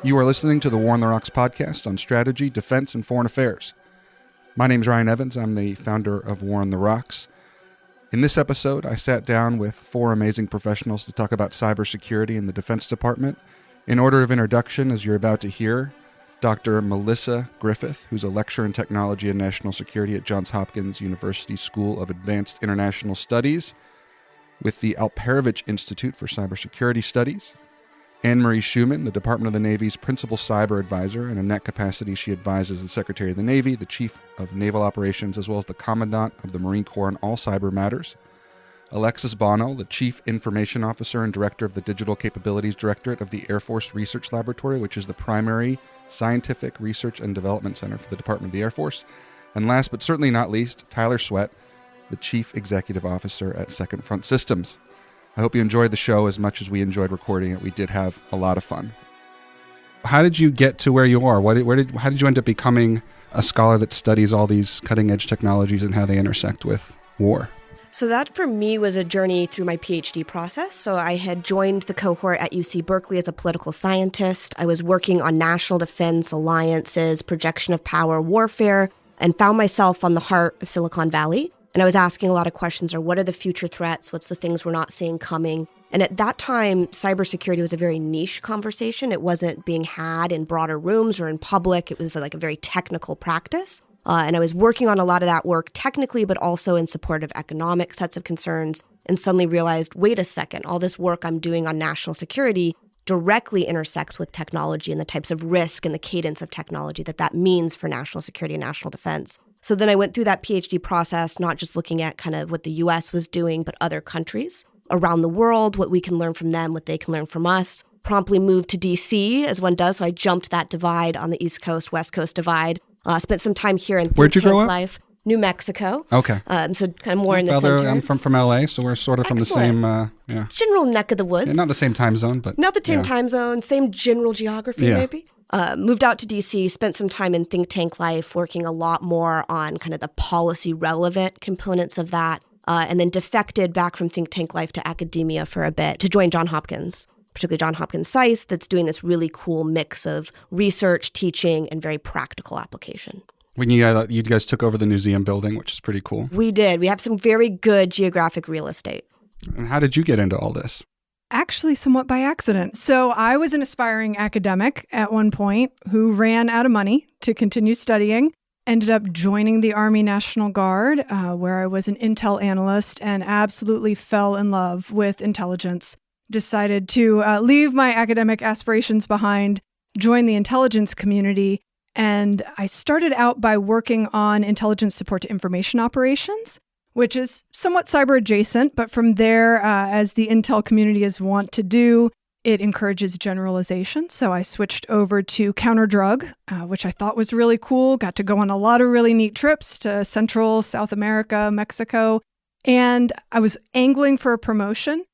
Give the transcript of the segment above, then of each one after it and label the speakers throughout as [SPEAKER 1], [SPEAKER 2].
[SPEAKER 1] You are listening to the War on the Rocks podcast on strategy, defense, and foreign affairs. My name is Ryan Evans. I'm the founder of War on the Rocks. In this episode, I sat down with four amazing professionals to talk about cybersecurity in the Defense Department. In order of introduction, as you're about to hear, Dr. Melissa Griffith, who's a lecturer in technology and national security at Johns Hopkins University School of Advanced International Studies with the Alperovich Institute for Cybersecurity Studies. Marie Schumann, the Department of the Navy's principal cyber advisor, and in that capacity she advises the Secretary of the Navy, the Chief of Naval Operations, as well as the Commandant of the Marine Corps on all cyber matters. Alexis Bonnell, the Chief Information Officer and Director of the Digital Capabilities Directorate of the Air Force Research Laboratory, which is the primary scientific research and development center for the Department of the Air Force. And last but certainly not least, Tyler Sweatt, the Chief Executive Officer at Second Front Systems. I hope you enjoyed the show as much as we enjoyed recording it. We did have a lot of fun. How did you get to where you are? How did you end up becoming a scholar that studies all these cutting-edge technologies and how they intersect with war?
[SPEAKER 2] So that for me was a journey through my PhD process. So I had joined the cohort at UC Berkeley as a political scientist. I was working on national defense, alliances, projection of power, warfare, and found myself on the heart of Silicon Valley. And I was asking a lot of questions, what are the future threats? What's the things we're not seeing coming? And at that time, cybersecurity was a very niche conversation. It wasn't being had in broader rooms or in public. It was like a very technical practice. And I was working on a lot of that work technically, but also in support of economic sets of concerns, and suddenly realized, wait a second, all this work I'm doing on national security directly intersects with technology and the types of risk and the cadence of technology that means for national security and national defense. So then I went through that PhD process, not just looking at kind of what the US was doing, but other countries around the world, what we can learn from them, what they can learn from us. Promptly moved to DC, as one does. So I jumped that divide on the East Coast, West Coast divide. Spent some time here in
[SPEAKER 1] Where'd you grow up?
[SPEAKER 2] Life. New Mexico.
[SPEAKER 1] Okay.
[SPEAKER 2] So kind of more in the center.
[SPEAKER 1] I'm from LA, so we're sort of from the same,
[SPEAKER 2] general neck of the woods.
[SPEAKER 1] Yeah, not the same time zone, but.
[SPEAKER 2] Not the same time zone, same general geography maybe. Moved out to DC, spent some time in think tank life, working a lot more on kind of the policy relevant components of that, and then defected back from think tank life to academia for a bit to join Johns Hopkins, particularly Johns Hopkins SAIS, that's doing this really cool mix of research, teaching, and very practical application.
[SPEAKER 1] When you guys took over the museum building, which is pretty cool.
[SPEAKER 2] We did. We have some very good geographic real estate.
[SPEAKER 1] And how did you get into all this?
[SPEAKER 3] Actually, somewhat by accident. So I was an aspiring academic at one point who ran out of money to continue studying, ended up joining the Army National Guard, where I was an intel analyst and absolutely fell in love with intelligence. Decided to leave my academic aspirations behind, join the intelligence community, and I started out by working on intelligence support to information operations, which is somewhat cyber adjacent, but from there, as the intel community is wont to do, it encourages generalization. So I switched over to counter-drug, which I thought was really cool. Got to go on a lot of really neat trips to Central, South America, Mexico. And I was angling for a promotion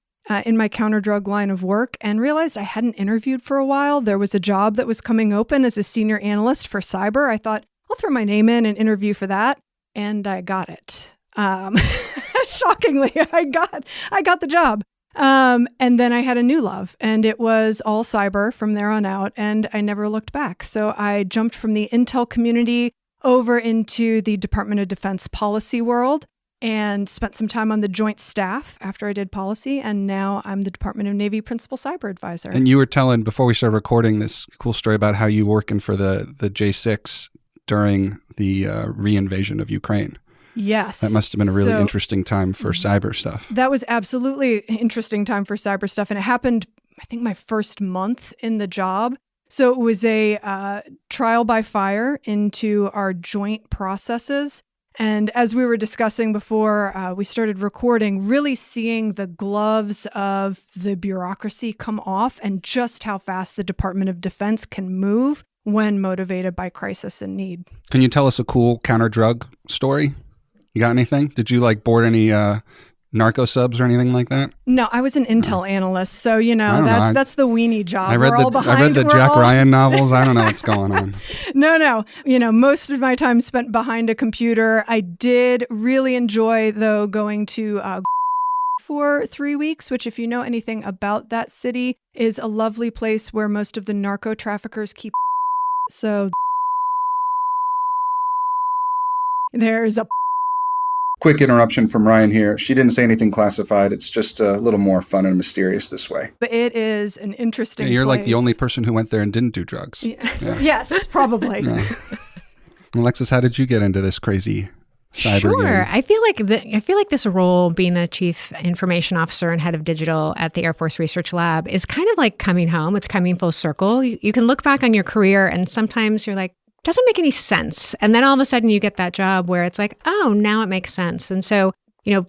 [SPEAKER 3] in my counter-drug line of work and realized I hadn't interviewed for a while. There was a job that was coming open as a senior analyst for cyber. I thought, I'll throw my name in and interview for that. And I got it. Shockingly, I got the job. And then I had a new love, and it was all cyber from there on out, and I never looked back. So I jumped from the intel community over into the Department of Defense policy world and spent some time on the joint staff after I did policy, and now I'm the Department of Navy principal cyber advisor. And you were telling, before we started recording, this cool story about how you working for the J6 during the re-invasion of Ukraine. Yes. That must have been a really interesting time for cyber stuff. That was absolutely an interesting time for cyber stuff. And it happened, I think, my first month in the job. So it was a trial by fire into our joint processes. And as we were discussing before we started recording, really seeing the gloves of the bureaucracy come off and just how fast the Department of Defense can move when motivated by crisis and need. Can you tell us a cool counter-drug story? You got anything? Did you board any narco subs or anything like that? No, I was an intel analyst, so that's the weenie job. I read the Jack Ryan novels. I don't know what's going on. No. Most of my time spent behind a computer. I did really enjoy though going to for 3 weeks, which, if you know anything about that city, is a lovely place where most of the narco traffickers keep. So there's a
[SPEAKER 1] Quick interruption from Ryan here. She didn't say anything classified. It's just a little more fun and mysterious this way.
[SPEAKER 3] But it is an interesting
[SPEAKER 1] You're
[SPEAKER 3] place.
[SPEAKER 1] like the only person who went there and didn't do drugs.
[SPEAKER 3] Yeah. Yes, probably.
[SPEAKER 1] Yeah. Alexis, how did you get into this crazy cyber
[SPEAKER 4] Sure.
[SPEAKER 1] game?
[SPEAKER 4] I feel like this role, being the chief information officer and head of digital at the Air Force Research Lab, is kind of like coming home. It's coming full circle. You can look back on your career and sometimes you're like, doesn't make any sense. And then all of a sudden you get that job where it's like, oh, now it makes sense. And so,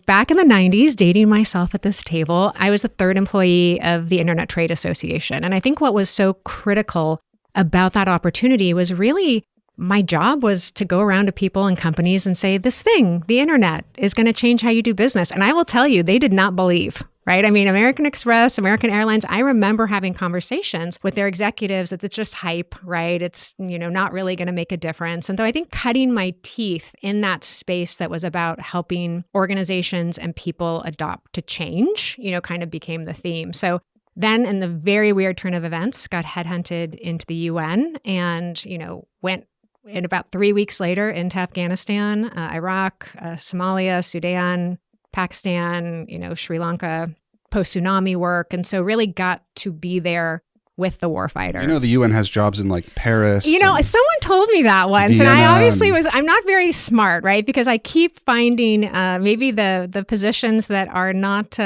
[SPEAKER 4] back in the 90s, dating myself at this table, I was the third employee of the Internet Trade Association. And I think what was so critical about that opportunity was really my job was to go around to people and companies and say, this thing, the internet, is going to change how you do business. And I will tell you, they did not believe, right? I mean, American Express, American Airlines, I remember having conversations with their executives that it's just hype, right? It's, not really going to make a difference. And so I think cutting my teeth in that space that was about helping organizations and people adopt to change, kind of became the theme. So then in the very weird turn of events, got headhunted into the UN and, went in about 3 weeks later into Afghanistan, Iraq, Somalia, Sudan, Pakistan, Sri Lanka, post-tsunami work. And so really got to be there with the warfighter.
[SPEAKER 1] The UN has jobs in like Paris.
[SPEAKER 4] Someone told me that once.
[SPEAKER 1] Vienna,
[SPEAKER 4] and I obviously I'm not very smart, right? Because I keep finding maybe the positions that are not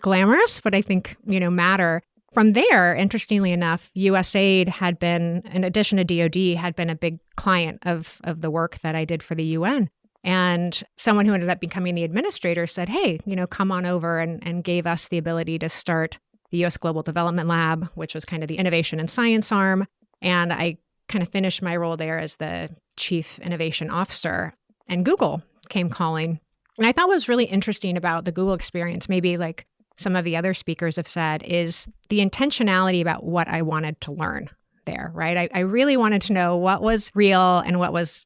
[SPEAKER 4] glamorous, but I think, matter. From there, interestingly enough, USAID had been, in addition to DoD, had been a big client of the work that I did for the UN. And someone who ended up becoming the administrator said, hey, come on over, and gave us the ability to start the U.S. Global Development Lab, which was kind of the innovation and science arm. And I kind of finished my role there as the chief innovation officer. And Google came calling. And I thought what was really interesting about the Google experience, maybe like some of the other speakers have said, is the intentionality about what I wanted to learn there, right? I really wanted to know what was real and what was,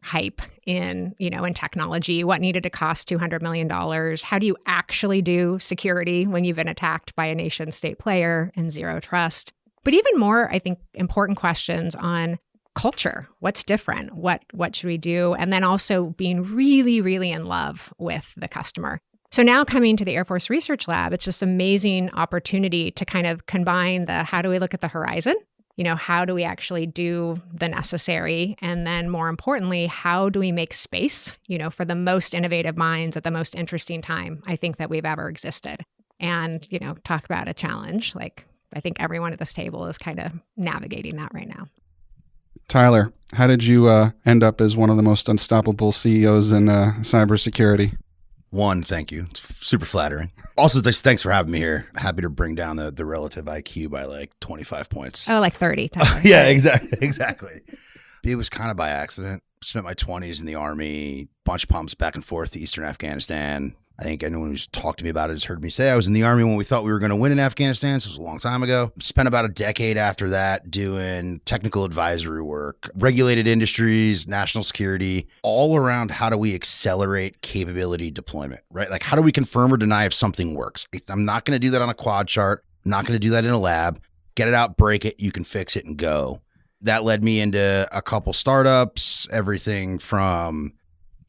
[SPEAKER 4] hype in technology, what needed to cost $200 million. How do you actually do security when you've been attacked by a nation state player and zero trust? But even more, I think, important questions on culture. What's different? What should we do? And then also being really, really in love with the customer. So now coming to the Air Force Research Lab, it's just an amazing opportunity to kind of combine the how do we look at the horizon? How do we actually do the necessary? And then more importantly, how do we make space, for the most innovative minds at the most interesting time I think that we've ever existed? And, talk about a challenge. Like, I think everyone at this table is kind of navigating that right now.
[SPEAKER 1] Tyler, how did you end up as one of the most unstoppable CEOs in cybersecurity?
[SPEAKER 5] One, thank you. It's super flattering. Also, thanks for having me here. Happy to bring down the relative IQ by like 25 points.
[SPEAKER 4] Oh, like 30.
[SPEAKER 5] Yeah, exactly. It was kind of by accident. Spent my 20s in the Army, bunch of pumps back and forth to Eastern Afghanistan. I think anyone who's talked to me about it has heard me say I was in the Army when we thought we were going to win in Afghanistan. So it was a long time ago. Spent about a decade after that doing technical advisory work, regulated industries, national security, all around how do we accelerate capability deployment, right? Like how do we confirm or deny if something works? I'm not going to do that on a quad chart. I'm not going to do that in a lab. Get it out, break it, you can fix it and go. That led me into a couple startups, everything from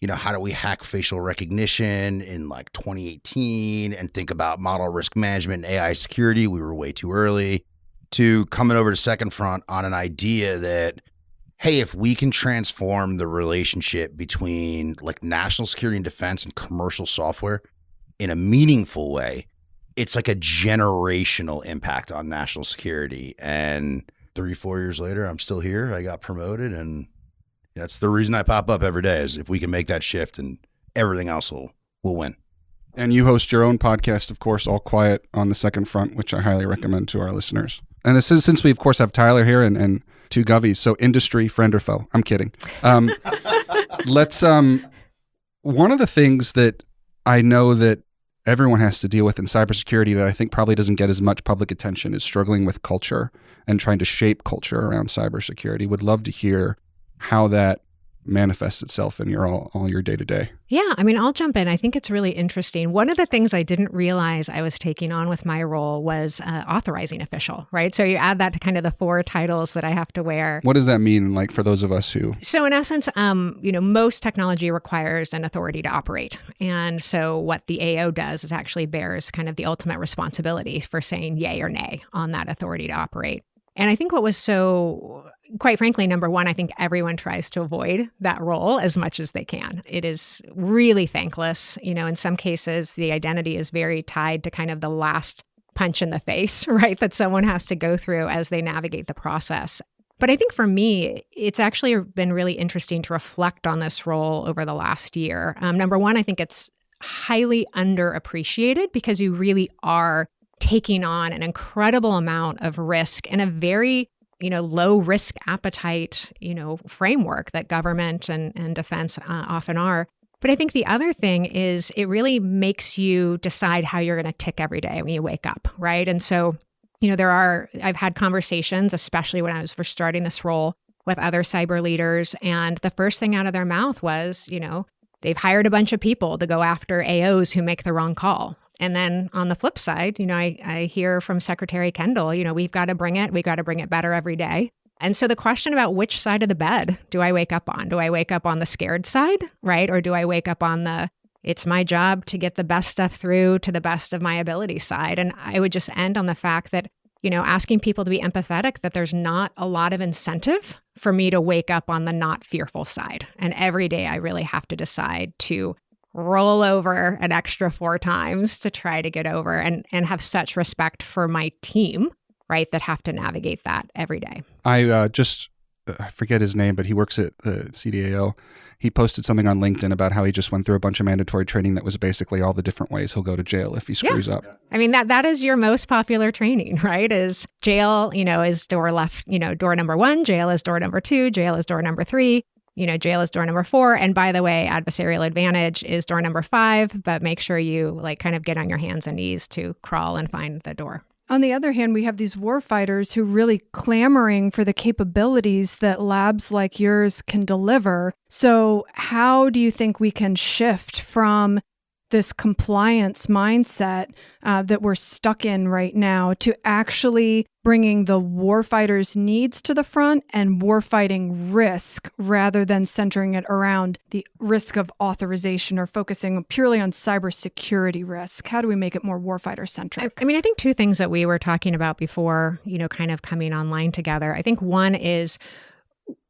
[SPEAKER 5] how do we hack facial recognition in like 2018 and think about model risk management and AI security? We were way too early. To coming over to Second Front on an idea that, hey, if we can transform the relationship between like national security and defense and commercial software in a meaningful way, it's like a generational impact on national security. And 3-4 years later, I'm still here. I got promoted, and that's the reason I pop up every day, is if we can make that shift and everything else will win.
[SPEAKER 1] And you host your own podcast, of course, All Quiet on the Second Front, which I highly recommend to our listeners. And since we, of course, have Tyler here and two Govies, so industry, friend or foe. I'm kidding. Let's, one of the things that I know that everyone has to deal with in cybersecurity that I think probably doesn't get as much public attention is struggling with culture and trying to shape culture around cybersecurity. Would love to hear how that manifests itself in all your day-to-day?
[SPEAKER 4] Yeah, I mean, I'll jump in. I think it's really interesting. One of the things I didn't realize I was taking on with my role was authorizing official, right? So you add that to kind of the 4 titles that I have to wear.
[SPEAKER 1] What does that mean, like, for those of us who...
[SPEAKER 4] So in essence, most technology requires an authority to operate. And so what the AO does is actually bears kind of the ultimate responsibility for saying yay or nay on that authority to operate. And I think what was so, quite frankly, number one, I think everyone tries to avoid that role as much as they can. It is really thankless. In some cases, the identity is very tied to kind of the last punch in the face, right, that someone has to go through as they navigate the process. But I think for me, it's actually been really interesting to reflect on this role over the last year. Number one, I think it's highly underappreciated because you really are taking on an incredible amount of risk and a very, low risk appetite, framework that government and defense often are. But I think the other thing is it really makes you decide how you're going to tick every day when you wake up, right? And so, I've had conversations, especially when I was first starting this role, with other cyber leaders. And the first thing out of their mouth was, they've hired a bunch of people to go after AOs who make the wrong call. And then on the flip side, I hear from Secretary Kendall, we've got to bring it better every day. And so the question about which side of the bed do I wake up on? Do I wake up on the scared side, right? Or do I wake up on the, it's my job to get the best stuff through to the best of my ability side? And I would just end on the fact that, asking people to be empathetic, that there's not a lot of incentive for me to wake up on the not fearful side. And every day I really have to decide to roll over an extra 4 times to try to get over and have such respect for my team, right, that have to navigate that every day.
[SPEAKER 1] I forget his name, but he works at the CDAO. He posted something on LinkedIn about how he just went through a bunch of mandatory training that was basically all the different ways he'll go to jail if he screws up.
[SPEAKER 4] I mean, that is your most popular training, right? Is jail, is door number 1, jail is door number 2, jail is door number 3. Jail is door number 4. And by the way, adversarial advantage is door number 5, but make sure you kind of get on your hands and knees to crawl and find the door.
[SPEAKER 3] On the other hand, we have these warfighters who really clamoring for the capabilities that labs like yours can deliver. So how do you think we can shift from this compliance mindset that we're stuck in right now to actually bringing the warfighter's needs to the front and warfighting risk rather than centering it around the risk of authorization or focusing purely on cybersecurity risk? How do we make it more warfighter centric?
[SPEAKER 4] I mean, I think 2 things that we were talking about before, kind of coming online together. I think one is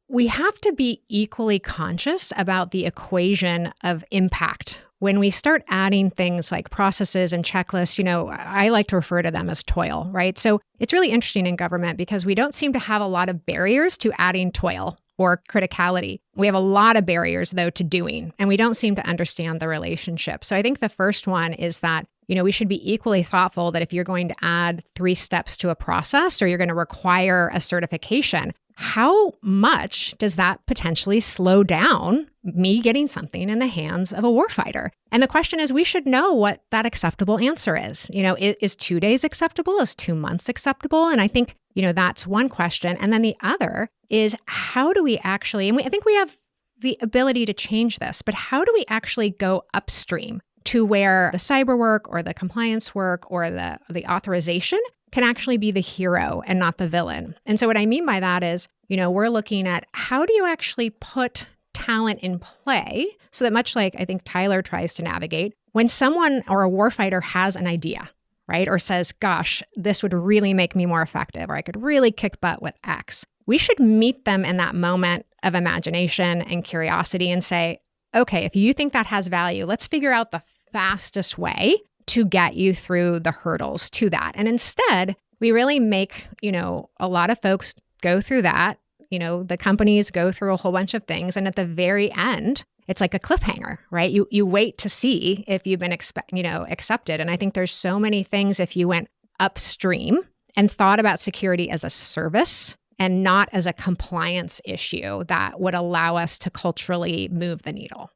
[SPEAKER 4] we have to be equally conscious about the equation of impact. When we start adding things like processes and checklists, I like to refer to them as toil, right? So it's really interesting in government because we don't seem to have a lot of barriers to adding toil or criticality. We have a lot of barriers, though, to doing, and we don't seem to understand the relationship. So I think the first one is that, we should be equally thoughtful that if you're going to add 3 steps to a process or you're going to require a certification, how much does that potentially slow down me getting something in the hands of a warfighter? And the question is, we should know what that acceptable answer is. Is 2 days acceptable? Is 2 months acceptable? And I think, that's one question. And then the other is, how do we actually, and I think we have the ability to change this, but how do we actually go upstream to where the cyber work or the compliance work or the authorization can actually be the hero and not the villain? And so what I mean by that is, we're looking at how do you actually put talent in play so that, much like I think Tyler tries to navigate, when someone or a warfighter has an idea, right, or says, gosh, this would really make me more effective, or I could really kick butt with X, we should meet them in that moment of imagination and curiosity and say, okay, if you think that has value, let's figure out the fastest way to get you through the hurdles to that. And instead, we really make, a lot of folks go through that. The companies go through a whole bunch of things. And at the very end, it's like a cliffhanger, right? You wait to see if you've been accepted. And I think there's so many things, if you went upstream and thought about security as a service and not as a compliance issue, that would allow us to culturally move the needle.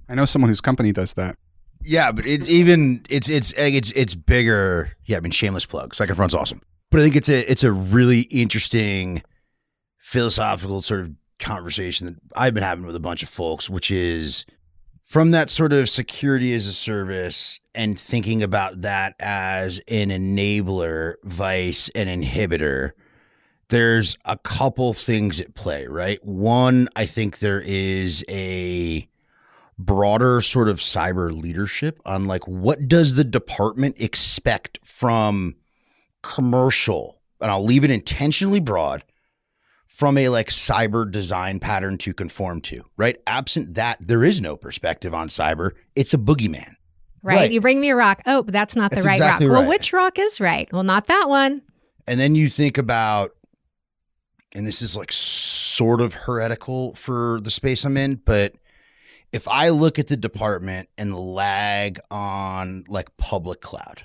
[SPEAKER 1] I know someone whose company does that.
[SPEAKER 5] Yeah, but it's bigger. Yeah, I mean, shameless plug. Second Front's awesome, but I think it's a really interesting philosophical sort of conversation that I've been having with a bunch of folks, which is from that sort of security as a service and thinking about that as an enabler, vice an inhibitor. There's a couple things at play, right? One, I think there is a broader sort of cyber leadership on like, what does the department expect from commercial, and I'll leave it intentionally broad, from a like cyber design pattern to conform to, right? Absent that, there is no perspective on cyber. It's a boogeyman.
[SPEAKER 4] Right. You bring me a rock. Oh, but that's not the right
[SPEAKER 5] exactly
[SPEAKER 4] rock.
[SPEAKER 5] right.
[SPEAKER 4] Well, which rock is right? Well, not that one.
[SPEAKER 5] And then you think about, and this is like sort of heretical for the space I'm in, but if I look at the department and the lag on like public cloud,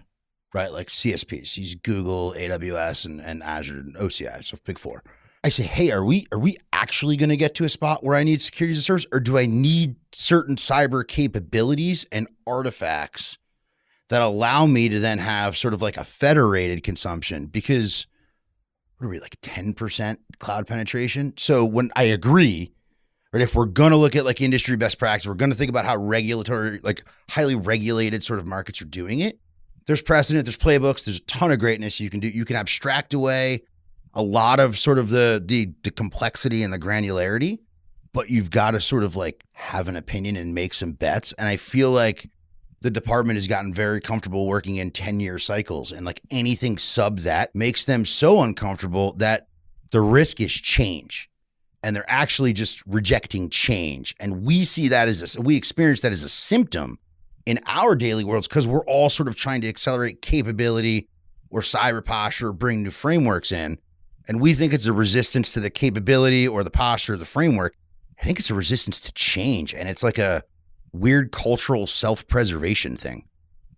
[SPEAKER 5] right? Like CSPs, use Google, AWS, and Azure and OCI, so big four. I say, hey, are we actually going to get to a spot where I need security as a service, or do I need certain cyber capabilities and artifacts that allow me to then have sort of like a federated consumption? Because what are we, like 10% cloud penetration? So when I agree, right, if we're going to look at like industry best practice, we're going to think about how regulatory, like highly regulated sort of markets are doing it. There's precedent, there's playbooks, there's a ton of greatness you can do. You can abstract away a lot of sort of the complexity and the granularity, but you've got to sort of like have an opinion and make some bets. And I feel like the department has gotten very comfortable working in 10-year cycles, and like anything sub that makes them so uncomfortable that the risk is change, and they're actually just rejecting change. And we see that we experience that as a symptom in our daily worlds, because we're all sort of trying to accelerate capability or cyber posture, or bring new frameworks in. And we think it's a resistance to the capability or the posture of the framework. I think it's a resistance to change. And it's like a weird cultural self-preservation thing.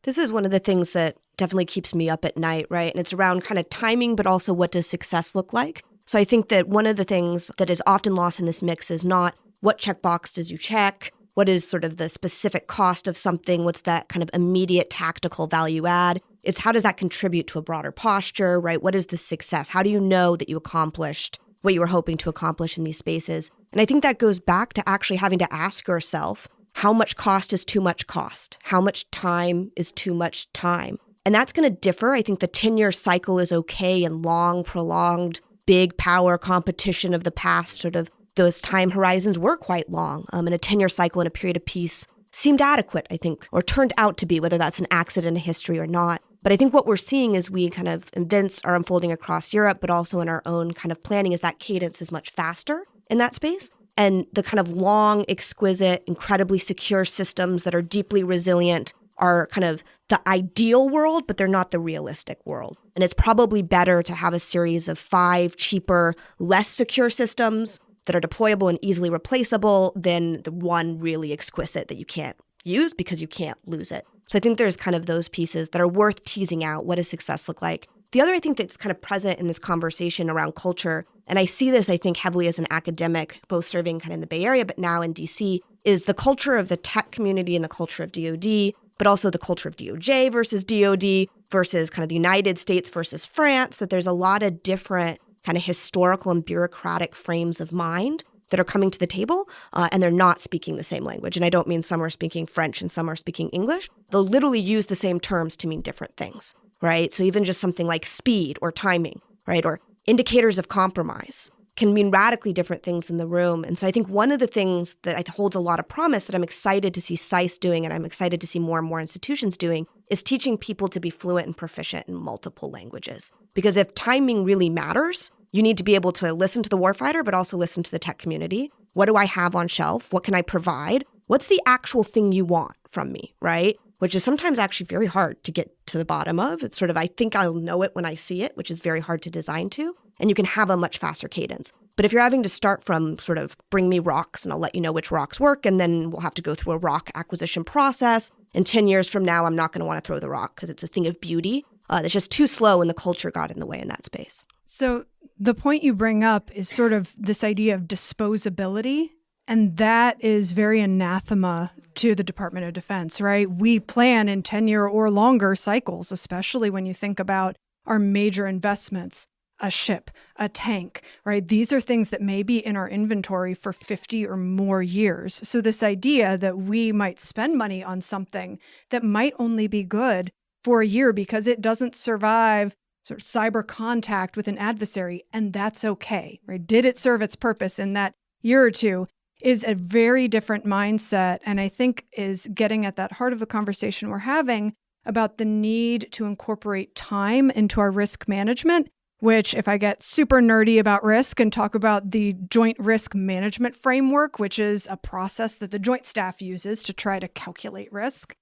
[SPEAKER 2] This is one of the things that definitely keeps me up at night, right? And it's around kind of timing, but also what does success look like? So I think that one of the things that is often lost in this mix is not what checkbox does you check, what is sort of the specific cost of something, what's that kind of immediate tactical value add. It's how does that contribute to a broader posture, right? What is the success? How do you know that you accomplished what you were hoping to accomplish in these spaces? And I think that goes back to actually having to ask yourself, how much cost is too much cost? How much time is too much time? And that's going to differ. I think the 10-year cycle is okay and long, prolonged, big power competition of the past, sort of those time horizons were quite long. And a 10-year cycle in a period of peace seemed adequate, I think, or turned out to be, whether that's an accident in history or not. But I think what we're seeing as we kind of events are unfolding across Europe, but also in our own kind of planning, is that cadence is much faster in that space. And the kind of long, exquisite, incredibly secure systems that are deeply resilient are kind of the ideal world, but they're not the realistic world. And it's probably better to have a series of 5 cheaper, less secure systems that are deployable and easily replaceable than the one really exquisite that you can't use because you can't lose it. So I think there's kind of those pieces that are worth teasing out. What does success look like? The other, I think, that's kind of present in this conversation around culture, and I see this, I think, heavily as an academic, both serving kind of in the Bay Area, but now in DC, is the culture of the tech community and the culture of DoD, but also the culture of DOJ versus DoD versus kind of the United States versus France, that there's a lot of different kind of historical and bureaucratic frames of mind that are coming to the table, and they're not speaking the same language. And I don't mean some are speaking French and some are speaking English. They'll literally use the same terms to mean different things, right? So even just something like speed or timing, right, or indicators of compromise can mean radically different things in the room. And so I think one of the things that holds a lot of promise that I'm excited to see SAIS doing, and I'm excited to see more and more institutions doing, is teaching people to be fluent and proficient in multiple languages. Because if timing really matters, you need to be able to listen to the warfighter, but also listen to the tech community. What do I have on shelf? What can I provide? What's the actual thing you want from me, right? Which is sometimes actually very hard to get to the bottom of. It's sort of, I think I'll know it when I see it, which is very hard to design to. And you can have a much faster cadence. But if you're having to start from sort of bring me rocks and I'll let you know which rocks work, and then we'll have to go through a rock acquisition process. And 10 years from now, I'm not going to want to throw the rock because it's a thing of beauty. That's just too slow, and the culture got in the way in that space.
[SPEAKER 3] So the point you bring up is sort of this idea of disposability. And that is very anathema to the Department of Defense, right? We plan in 10-year or longer cycles, especially when you think about our major investments. a ship, a tank, right? These are things that may be in our inventory for 50 or more years. So this idea that we might spend money on something that might only be good for a year because it doesn't survive sort of cyber contact with an adversary, and that's okay, right? Did it serve its purpose in that year or two is a very different mindset, and I think is getting at that heart of the conversation we're having about the need to incorporate time into our risk management, which if I get super nerdy about risk and talk about the joint risk management framework, which is a process that the joint staff uses to try to calculate risk,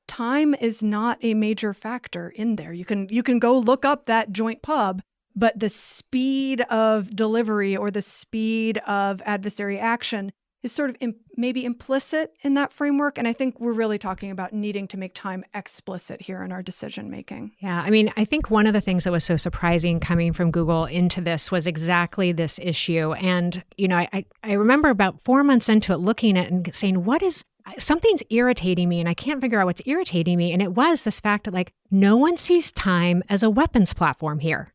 [SPEAKER 3] time is not a major factor in there. You can go look up that joint pub, but the speed of delivery or the speed of adversary action is sort of maybe implicit in that framework. And I think we're really talking about needing to make time explicit here in our decision making.
[SPEAKER 4] Yeah, I mean, I think one of the things that was so surprising coming from Google into this was exactly this issue. And, I remember about 4 months into it looking at it and saying, something's irritating me and I can't figure out what's irritating me. And it was this fact that no one sees time as a weapons platform here.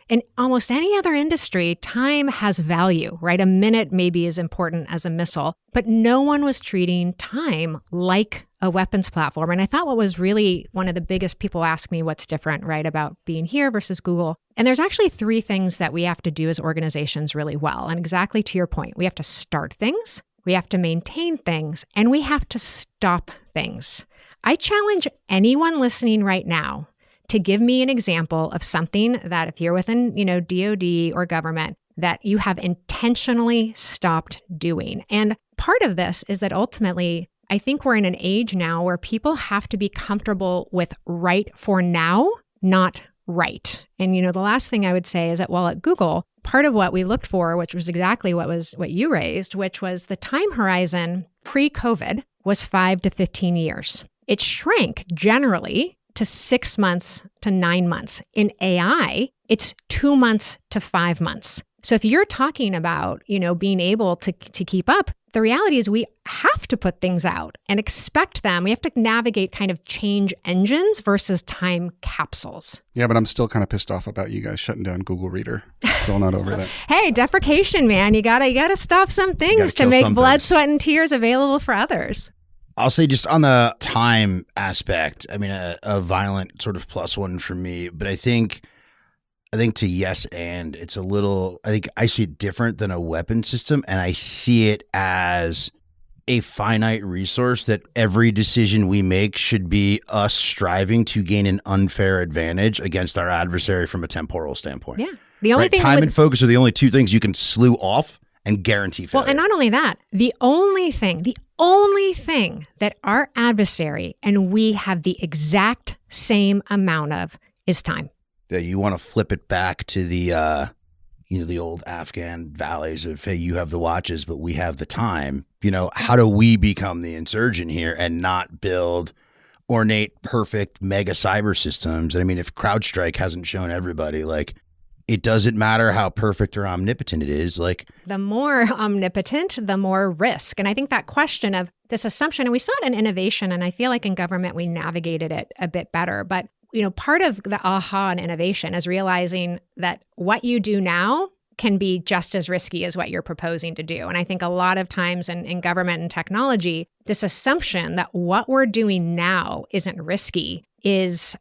[SPEAKER 4] In almost any other industry, time has value, right? A minute maybe is important as a missile, but no one was treating time like a weapons platform. And I thought what was really one of the biggest, people ask me what's different, right, about being here versus Google. And there's actually 3 things that we have to do as organizations really well. And exactly to your point, we have to start things, we have to maintain things, and we have to stop things. I challenge anyone listening right now to give me an example of something that if you're within, DoD or government, that you have intentionally stopped doing. And part of this is that ultimately, I think we're in an age now where people have to be comfortable with right for now, not right. And, the last thing I would say is that while at Google, part of what we looked for, which was exactly what you raised, which was the time horizon pre-COVID was 5 to 15 years. It shrank generally to 6 months to 9 months. In AI, it's 2 months to 5 months. So if you're talking about, being able to keep up, the reality is we have to put things out and expect them. We have to navigate kind of change engines versus time capsules.
[SPEAKER 1] Yeah, but I'm still kind of pissed off about you guys shutting down Google Reader. Still not over that.
[SPEAKER 4] Hey, deprecation, man. You gotta stop some things to make blood, sweat, and tears available for others.
[SPEAKER 5] I'll say just on the time aspect, I mean, a violent sort of plus one for me, but I think to yes, and it's a little, I think I see it different than a weapon system, and I see it as a finite resource that every decision we make should be us striving to gain an unfair advantage against our adversary from a temporal standpoint.
[SPEAKER 4] Yeah. The only thing
[SPEAKER 5] time and focus are the only 2 things you can slew off and guarantee failure.
[SPEAKER 4] Well, and not only that, the only thing that our adversary and we have the exact same amount of is time.
[SPEAKER 5] Yeah, you want to flip it back to the, the old Afghan valleys of, hey, you have the watches, but we have the time. How do we become the insurgent here and not build ornate, perfect mega cyber systems? And I mean, if CrowdStrike hasn't shown everybody, it doesn't matter how perfect or omnipotent it is.
[SPEAKER 4] The more omnipotent, the more risk. And I think that question of this assumption, and we saw it in innovation, and I feel like in government, we navigated it a bit better. But, part of the aha in innovation is realizing that what you do now can be just as risky as what you're proposing to do. And I think a lot of times in government and technology, this assumption that what we're doing now isn't risky is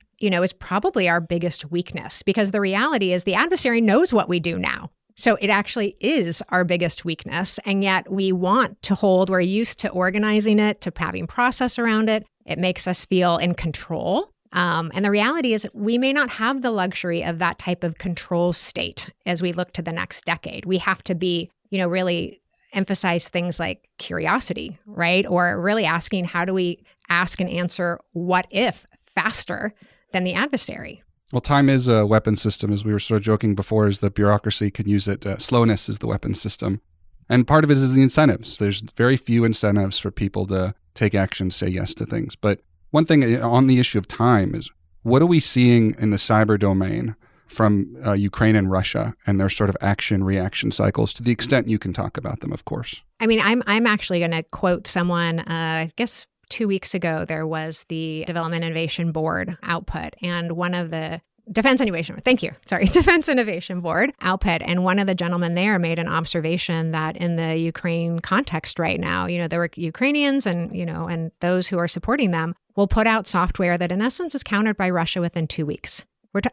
[SPEAKER 4] probably our biggest weakness, because the reality is the adversary knows what we do now. So it actually is our biggest weakness. And yet we're used to organizing it, to having process around it. It makes us feel in control. And the reality is we may not have the luxury of that type of control state as we look to the next decade. We have to be, really emphasize things like curiosity, right? Or really asking, how do we ask and answer what if faster than the adversary?
[SPEAKER 1] Well, time is a weapon system, as we were sort of joking before, as the bureaucracy can use it. Slowness is the weapon system. And part of it is the incentives. There's very few incentives for people to take action, say yes to things. But one thing on the issue of time is, what are we seeing in the cyber domain from Ukraine and Russia and their sort of action-reaction cycles, to the extent you can talk about them, of course?
[SPEAKER 4] I mean, I'm actually going to quote someone, I guess 2 weeks ago, there was the Development Innovation Board output. And one of the Defense Innovation Board, ALPIT. And one of the gentlemen there made an observation that in the Ukraine context right now, there were Ukrainians and those who are supporting them will put out software that in essence is countered by Russia within 2 weeks.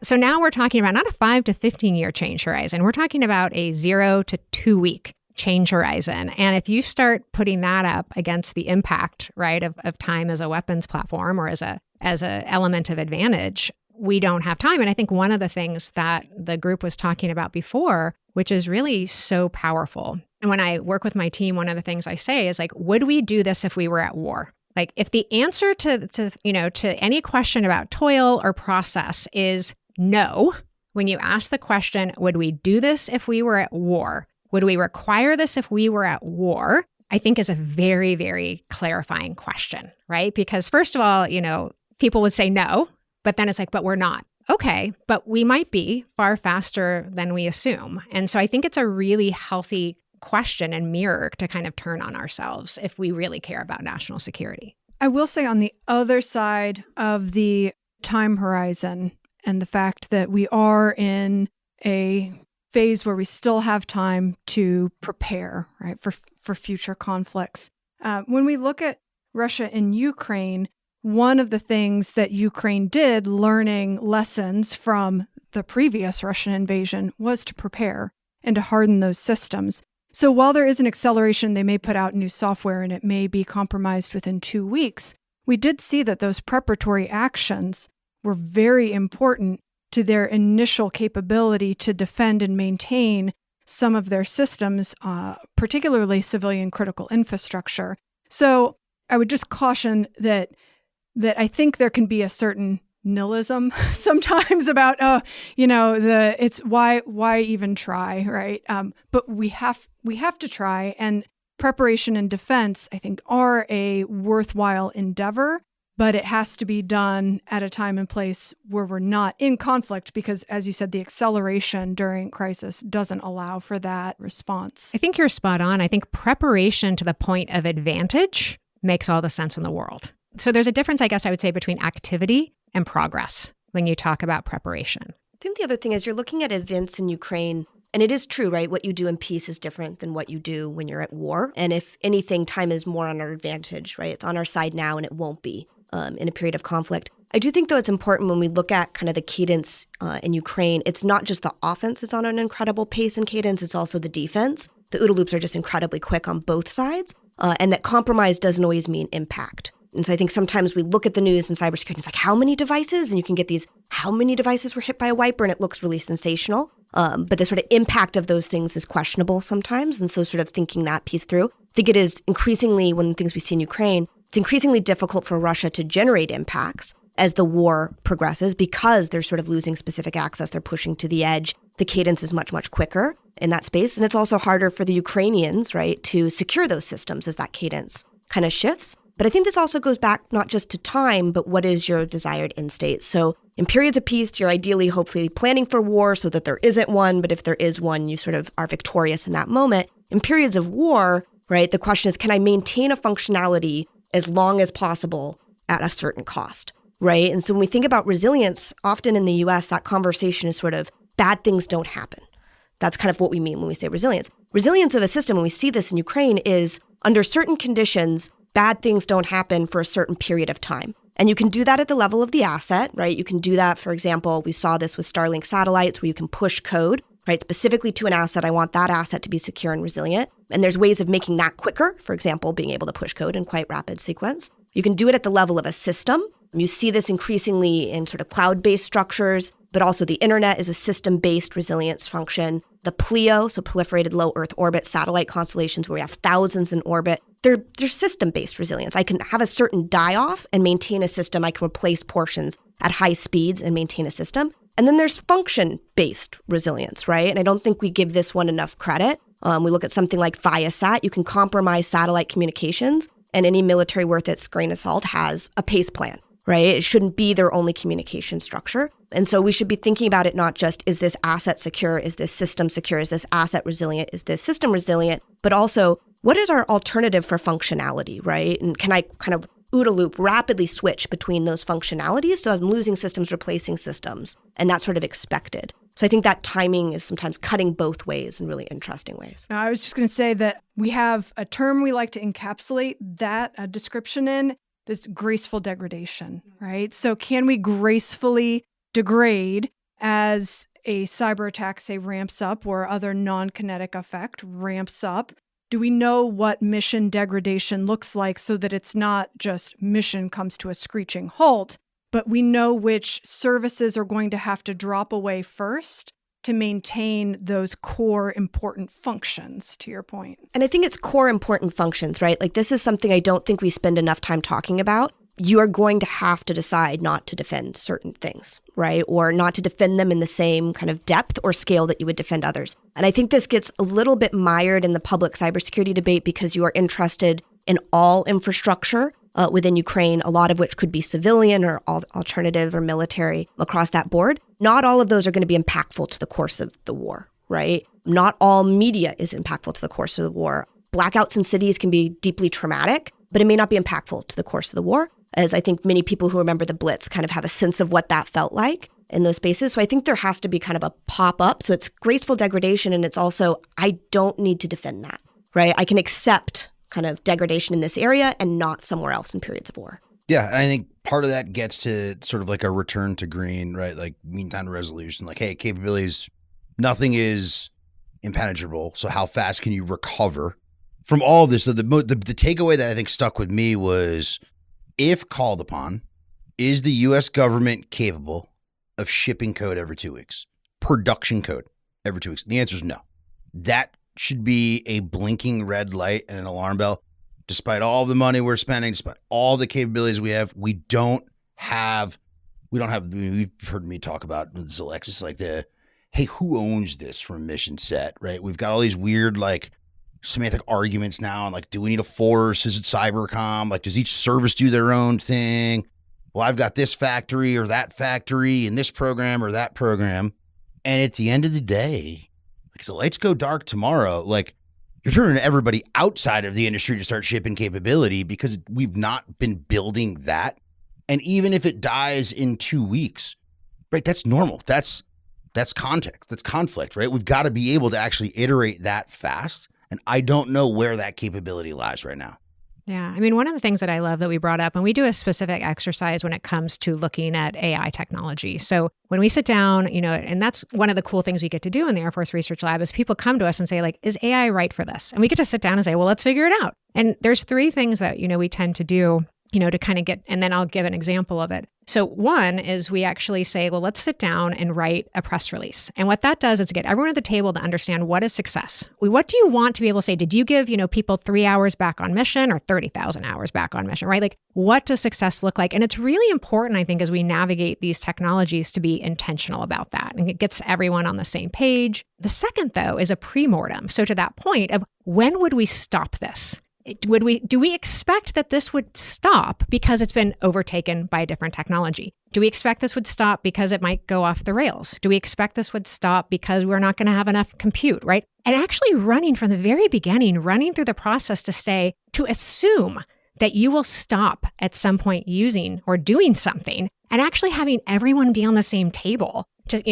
[SPEAKER 4] So now we're talking about not a 5 to 15 year change horizon. We're talking about a 0 to 2 week change horizon. And if you start putting that up against the impact, right, of time as a weapons platform or as a element of advantage, we don't have time. And I think one of the things that the group was talking about before, which is really so powerful. And when I work with my team, one of the things I say is like, would we do this if we were at war? Like if the answer to any question about toil or process is no, when you ask the question, would we do this if we were at war? Would we require this if we were at war? I think is a very, very clarifying question, right? Because first of all, people would say no, but then it's like, but we're not. Okay, but we might be far faster than we assume. And so I think it's a really healthy question and mirror to kind of turn on ourselves if we really care about national security.
[SPEAKER 3] I will say on the other side of the time horizon and the fact that we are in a phase where we still have time to prepare, right, for future conflicts. When we look at Russia and Ukraine, one of the things that Ukraine did, learning lessons from the previous Russian invasion, was to prepare and to harden those systems. So while there is an acceleration, they may put out new software and it may be compromised within 2 weeks, we did see that those preparatory actions were very important to their initial capability to defend and maintain some of their systems, particularly civilian critical infrastructure. So I would just caution that I think there can be a certain nihilism sometimes about, it's why even try, right? But we have to try, and preparation and defense, I think, are a worthwhile endeavor. But it has to be done at a time and place where we're not in conflict because, as you said, the acceleration during crisis doesn't allow for that response.
[SPEAKER 4] I think you're spot on. I think preparation to the point of advantage makes all the sense in the world. So there's a difference, I guess I would say, between activity and progress when you talk about preparation.
[SPEAKER 2] I think the other thing is you're looking at events in Ukraine, and it is true, right? What you do in peace is different than what you do when you're at war. And if anything, time is more on our advantage, right? It's on our side now, and it won't be in a period of conflict. I do think, though, it's important when we look at kind of the cadence in Ukraine, it's not just the offense is on an incredible pace and cadence, it's also the defense. The OODA loops are just incredibly quick on both sides, and that compromise doesn't always mean impact. And so I think sometimes we look at the news in cybersecurity, and it's like, how many devices? And you can get these, how many devices were hit by a wiper? And it looks really sensational. But the sort of impact of those things is questionable sometimes. And so sort of thinking that piece through, I think it is increasingly, one of the things we see in Ukraine, it's increasingly difficult for Russia to generate impacts as the war progresses because they're sort of losing specific access. They're pushing to the edge. The cadence is much, much quicker in that space. And it's also harder for the Ukrainians, right, to secure those systems as that cadence kind of shifts. But I think this also goes back not just to time, but what is your desired end state? So in periods of peace, you're ideally, hopefully planning for war so that there isn't one. But if there is one, you sort of are victorious in that moment. In periods of war, right, the question is, can I maintain a functionality as long as possible at a certain cost, right? And so when we think about resilience, often in the US, that conversation is sort of bad things don't happen. That's kind of what we mean when we say resilience. Resilience of a system, when we see this in Ukraine, is under certain conditions, bad things don't happen for a certain period of time. And you can do that at the level of the asset, right? You can do that, for example, we saw this with Starlink satellites where you can push code, right? Specifically to an asset, I want that asset to be secure and resilient. And there's ways of making that quicker, for example, being able to push code in quite rapid sequence. You can do it at the level of a system. You see this increasingly in sort of cloud-based structures, but also the internet is a system-based resilience function. The PLEO, so proliferated low Earth orbit satellite constellations where we have thousands in orbit, they're system-based resilience. I can have a certain die-off and maintain a system. I can replace portions at high speeds and maintain a system. And then there's function-based resilience, right? And I don't think we give this one enough credit. We look at something like Viasat. You can compromise satellite communications, and any military worth its grain of salt has a PACE plan, right? It shouldn't be their only communication structure. And so we should be thinking about it not just, is this asset secure? Is this system secure? Is this asset resilient? Is this system resilient? But also, what is our alternative for functionality, right? And can I kind of OODA loop rapidly switch between those functionalities. So I'm losing systems, replacing systems, and that's sort of expected. So I think that timing is sometimes cutting both ways in really interesting ways.
[SPEAKER 3] Now, I was just going to say that we have a term we like to encapsulate that description in, this graceful degradation, right? So can we gracefully degrade as a cyber attack, say, ramps up or other non-kinetic effect ramps up? Do we know what mission degradation looks like so that it's not just mission comes to a screeching halt, but we know which services are going to have to drop away first to maintain those core important functions, to your point?
[SPEAKER 2] And I think it's core important functions, right? Like this is something I don't think we spend enough time talking about. You are going to have to decide not to defend certain things, right? Or not to defend them in the same kind of depth or scale that you would defend others. And I think this gets a little bit mired in the public cybersecurity debate because you are interested in all infrastructure within Ukraine, a lot of which could be civilian or alternative or military across that board. Not all of those are going to be impactful to the course of the war, right? Not all media is impactful to the course of the war. Blackouts in cities can be deeply traumatic, but it may not be impactful to the course of the war, as I think many people who remember the Blitz kind of have a sense of what that felt like in those spaces. So I think there has to be kind of a pop-up. So it's graceful degradation, and it's also, I don't need to defend that, right? I can accept kind of degradation in this area and not somewhere else in periods of war.
[SPEAKER 5] Yeah, and I think part of that gets to sort of like a return to green, right? Like mean time to resolution. Like, hey, capabilities, nothing is impenetrable. So how fast can you recover from all of this? So the takeaway that I think stuck with me was, if called upon, is the U.S. government capable of shipping code every 2 weeks? Production code every 2 weeks? The answer is no. That should be a blinking red light and an alarm bell. Despite all the money we're spending, despite all the capabilities we have, we've heard me talk about this, Alexis, like hey, who owns this from mission set, right? We've got all these weird, like, semantic arguments now on, like, do we need a force? Is it cybercom? Like, does each service do their own thing? Well, I've got this factory or that factory and this program or that program. And at the end of the day, like, the lights go dark tomorrow. Like, you're turning everybody outside of the industry to start shipping capability because we've not been building that. And even if it dies in 2 weeks, right, that's normal. That's context. That's conflict, right? We've got to be able to actually iterate that fast. And I don't know where that capability lies right now.
[SPEAKER 4] Yeah. I mean, one of the things that I love that we brought up, and we do a specific exercise when it comes to looking at AI technology. So when we sit down, and that's one of the cool things we get to do in the Air Force Research Lab is people come to us and say, like, is AI right for this? And we get to sit down and say, well, let's figure it out. And there's 3 things that, we tend to do, to kind of get, and then I'll give an example of it. So one is we actually say, well, let's sit down and write a press release. And what that does is get everyone at the table to understand what is success. What do you want to be able to say? Did you give, people 3 hours back on mission or 30,000 hours back on mission, right? Like, what does success look like? And it's really important, I think, as we navigate these technologies to be intentional about that. And it gets everyone on the same page. The second, though, is a pre-mortem. So to that point of when would we stop this? Do we expect that this would stop because it's been overtaken by a different technology? Do we expect this would stop because it might go off the rails? Do we expect this would stop because we're not going to have enough compute, right? And actually running from the very beginning, running through the process to assume that you will stop at some point using or doing something, and actually having everyone be on the same table,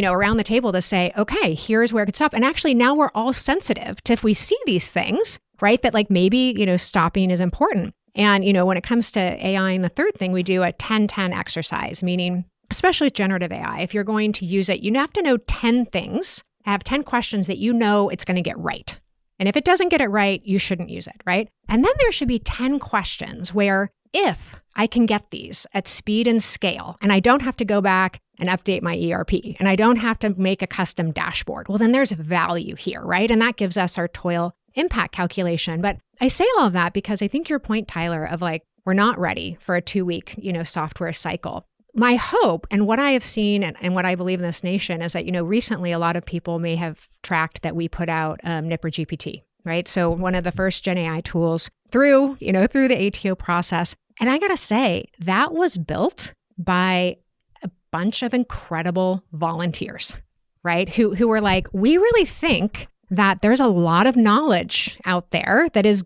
[SPEAKER 4] around the table to say, okay, here's where it could stop. And actually now we're all sensitive to, if we see these things, right, that like maybe, stopping is important. And, when it comes to AI, and the third thing, we do a 10-10 exercise, meaning especially with generative AI, if you're going to use it, you have to know 10 things, have 10 questions that it's going to get right. And if it doesn't get it right, you shouldn't use it, right? And then there should be 10 questions where, if I can get these at speed and scale, and I don't have to go back and update my ERP, and I don't have to make a custom dashboard, well, then there's value here, right? And that gives us our toil impact calculation. But I say all of that because I think your point, Tyler, of like, we're not ready for a 2-week, software cycle. My hope, and what I have seen and what I believe in this nation, is that, recently a lot of people may have tracked that we put out Nipper GPT, right? So one of the first Gen AI tools through the ATO process. And I got to say, that was built by a bunch of incredible volunteers, right? Who were like, we really think that there's a lot of knowledge out there that is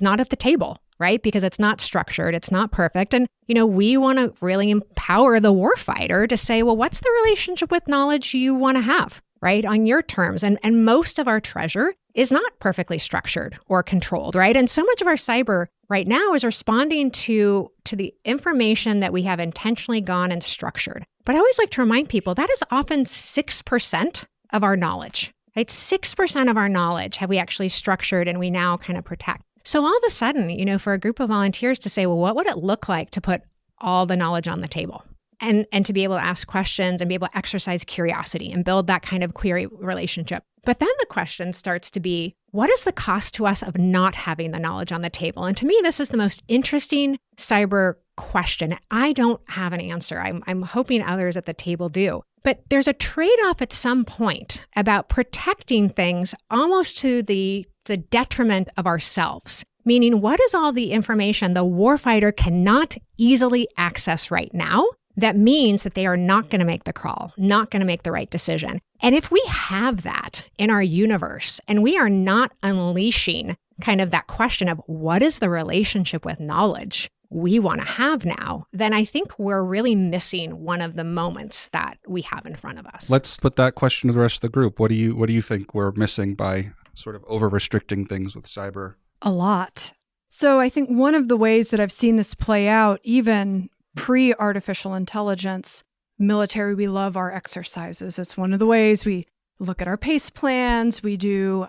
[SPEAKER 4] not at the table, right? Because it's not structured, it's not perfect. And, we want to really empower the warfighter to say, well, what's the relationship with knowledge you want to have, right? On your terms. And most of our treasure is not perfectly structured or controlled, right? And so much of our cyber right now is responding to the information that we have intentionally gone and structured. But I always like to remind people that is often 6% of our knowledge, right? 6% of our knowledge have we actually structured and we now kind of protect. So all of a sudden, for a group of volunteers to say, well, what would it look like to put all the knowledge on the table? And to be able to ask questions and be able to exercise curiosity and build that kind of query relationship. But then the question starts to be, what is the cost to us of not having the knowledge on the table? And to me, this is the most interesting cyber question. I don't have an answer. I'm hoping others at the table do. But there's a trade-off at some point about protecting things almost to the detriment of ourselves. Meaning, what is all the information the warfighter cannot easily access right now? That means that they are not going to make the call, not going to make the right decision. And if we have that in our universe and we are not unleashing kind of that question of what is the relationship with knowledge we want to have now, then I think we're really missing one of the moments that we have in front of us.
[SPEAKER 1] Let's put that question to the rest of the group. What do you think we're missing by sort of over-restricting things with cyber?
[SPEAKER 3] A lot. So I think one of the ways that I've seen this play out, even pre-artificial intelligence, military, we love our exercises. It's one of the ways we look at our PACE plans, we do,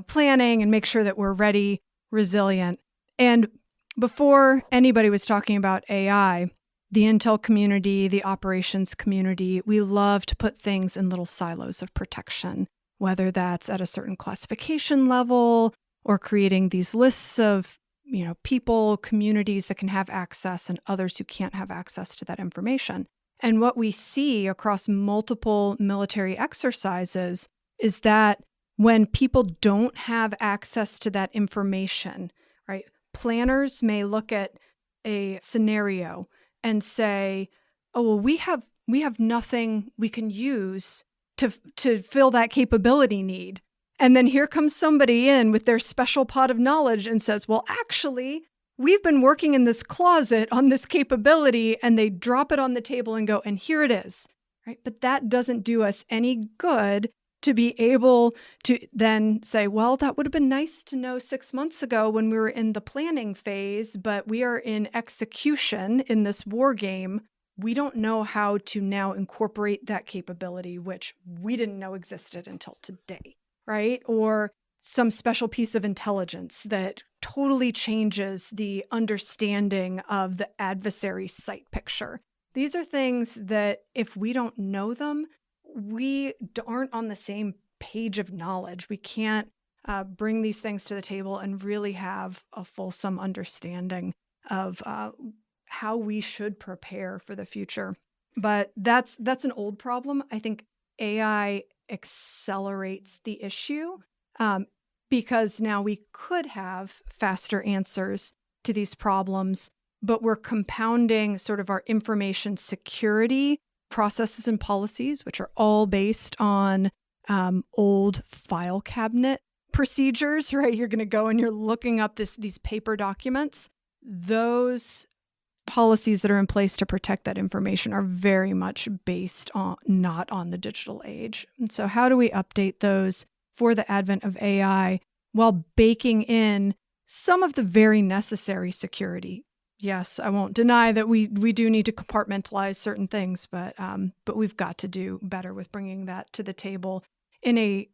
[SPEAKER 3] planning and make sure that we're ready, resilient. And before anybody was talking about AI, the intel community, the operations community, we love to put things in little silos of protection, whether that's at a certain classification level or creating these lists of people, communities that can have access and others who can't have access to that information. And what we see across multiple military exercises is that when people don't have access to that information, right, planners may look at a scenario and say, oh, well, we have nothing we can use to fill that capability need. And then here comes somebody in with their special pot of knowledge and says, well, actually, we've been working in this closet on this capability, and they drop it on the table and go, and here it is, right? But that doesn't do us any good to be able to then say, well, that would have been nice to know 6 months ago when we were in the planning phase, but we are in execution in this war game. We don't know how to now incorporate that capability, which we didn't know existed until today. Right? Or some special piece of intelligence that totally changes the understanding of the adversary's sight picture. These are things that if we don't know them, we aren't on the same page of knowledge. We can't bring these things to the table and really have a fulsome understanding of how we should prepare for the future. But that's an old problem. I think AI accelerates the issue because now we could have faster answers to these problems, but we're compounding sort of our information security processes and policies, which are all based on old file cabinet procedures, right? You're going to go and you're looking up these paper documents. Those policies that are in place to protect that information are very much based on not on the digital age. And so how do we update those for the advent of AI while baking in some of the very necessary security? Yes, I won't deny that we do need to compartmentalize certain things, but we've got to do better with bringing that to the table in a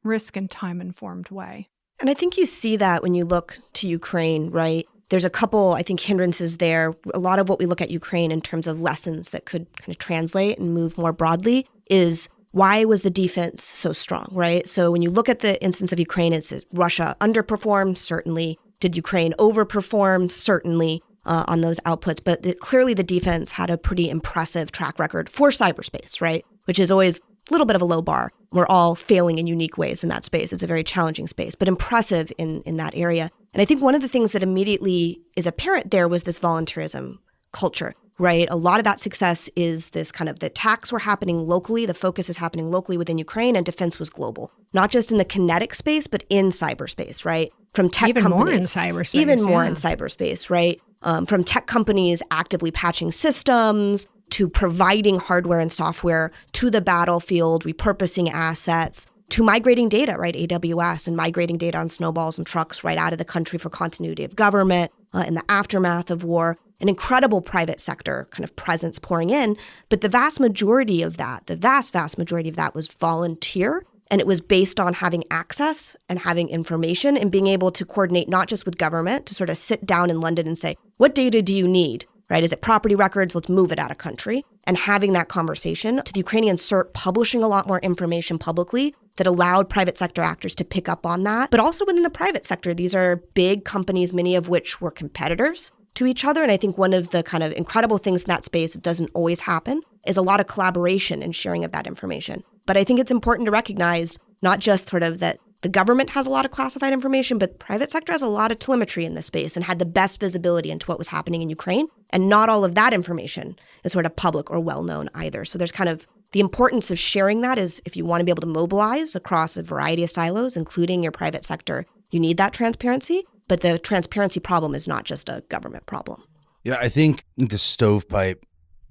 [SPEAKER 3] risk and time-informed way.
[SPEAKER 2] And I think you see that when you look to Ukraine, right? There's a couple, I think, hindrances there. A lot of what we look at Ukraine in terms of lessons that could kind of translate and move more broadly is why was the defense so strong, right? So when you look at the instance of Ukraine, it's Russia underperformed, certainly. Did Ukraine overperform? Certainly on those outputs. But clearly the defense had a pretty impressive track record for cyberspace, right? Which is always a little bit of a low bar. We're all failing in unique ways in that space. It's a very challenging space, but impressive in that area. And I think one of the things that immediately is apparent there was this volunteerism culture. right? A lot of that success is this kind of the attacks were happening locally, the focus is happening locally within Ukraine, and defense was global, not just in the kinetic space, but in cyberspace, right? From tech
[SPEAKER 4] even
[SPEAKER 2] companies.
[SPEAKER 4] More in cyberspace.
[SPEAKER 2] Even more in cyberspace, right? From tech companies actively patching systems to providing hardware and software to the battlefield, repurposing assets, to migrating data, right? AWS and migrating data on snowballs and trucks right out of the country for continuity of government in the aftermath of war. An incredible private sector kind of presence pouring in. But the vast majority of that, the vast majority of that was volunteer. And it was based on having access and having information and being able to coordinate not just with government to sort of sit down in London and say, what data do you need? Right? Is it property records? Let's move it out of country. And having that conversation to the Ukrainians, publishing a lot more information publicly that allowed private sector actors to pick up on that. But also within the private sector, these are big companies, many of which were competitors to each other. And I think one of the kind of incredible things in that space that doesn't always happen is a lot of collaboration and sharing of that information. But I think it's important to recognize not just sort of that the government has a lot of classified information, but private sector has a lot of telemetry in this space and had the best visibility into what was happening in Ukraine. And not all of that information is sort of public or well-known either. So there's kind of the importance of sharing that is if you want to be able to mobilize across a variety of silos, including your private sector, you need that transparency. But the transparency problem is not just a government problem.
[SPEAKER 5] Yeah, I think the stovepipe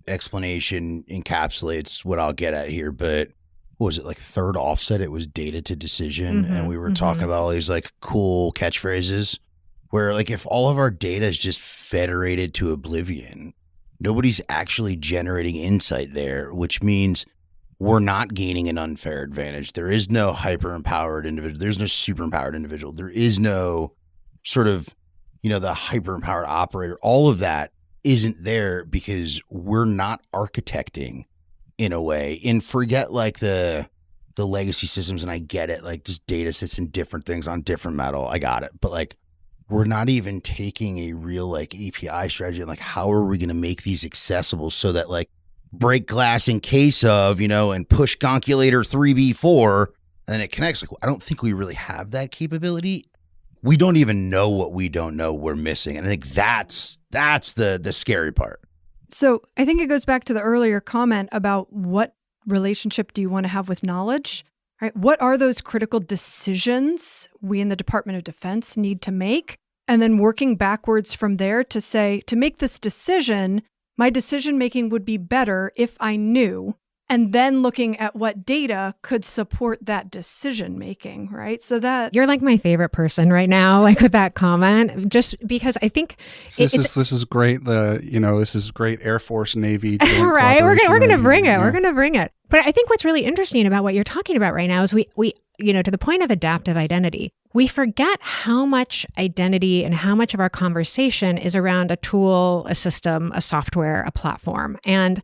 [SPEAKER 5] explanation encapsulates what I'll get at here, but what was it, like third offset? It was data to decision. And we were talking about all these like cool catchphrases where like if all of our data is just federated to oblivion, nobody's actually generating insight there, which means we're not gaining an unfair advantage. There is no hyper-empowered individual. There's no super-empowered individual. There is no sort of, the hyper-empowered operator. All of that isn't there because we're not architecting in a way. And forget like the legacy systems, and I get it. Like this data sits in different things on different metal. I got it. But like we're not even taking a real like API strategy and like how are we going to make these accessible so that like break glass in case of, and push Gonculator 3B4 and then it connects. Like I don't think we really have that capability. We don't even know what we don't know we're missing. And I think that's the scary part.
[SPEAKER 3] So I think it goes back to the earlier comment about what relationship do you want to have with knowledge, right? What are those critical decisions we in the Department of Defense need to make? And then working backwards from there to say, to make this decision, my decision making would be better if I knew. And then looking at what data could support that decision making, right? So that
[SPEAKER 4] you're like my favorite person right now, like with that comment, just because I think
[SPEAKER 1] this is great. This is great Air Force Navy.
[SPEAKER 4] Right, we're gonna bring it. Yeah. We're gonna bring it. But I think what's really interesting about what you're talking about right now is we to the point of adaptive identity, we forget how much identity and how much of our conversation is around a tool, a system, a software, a platform. And,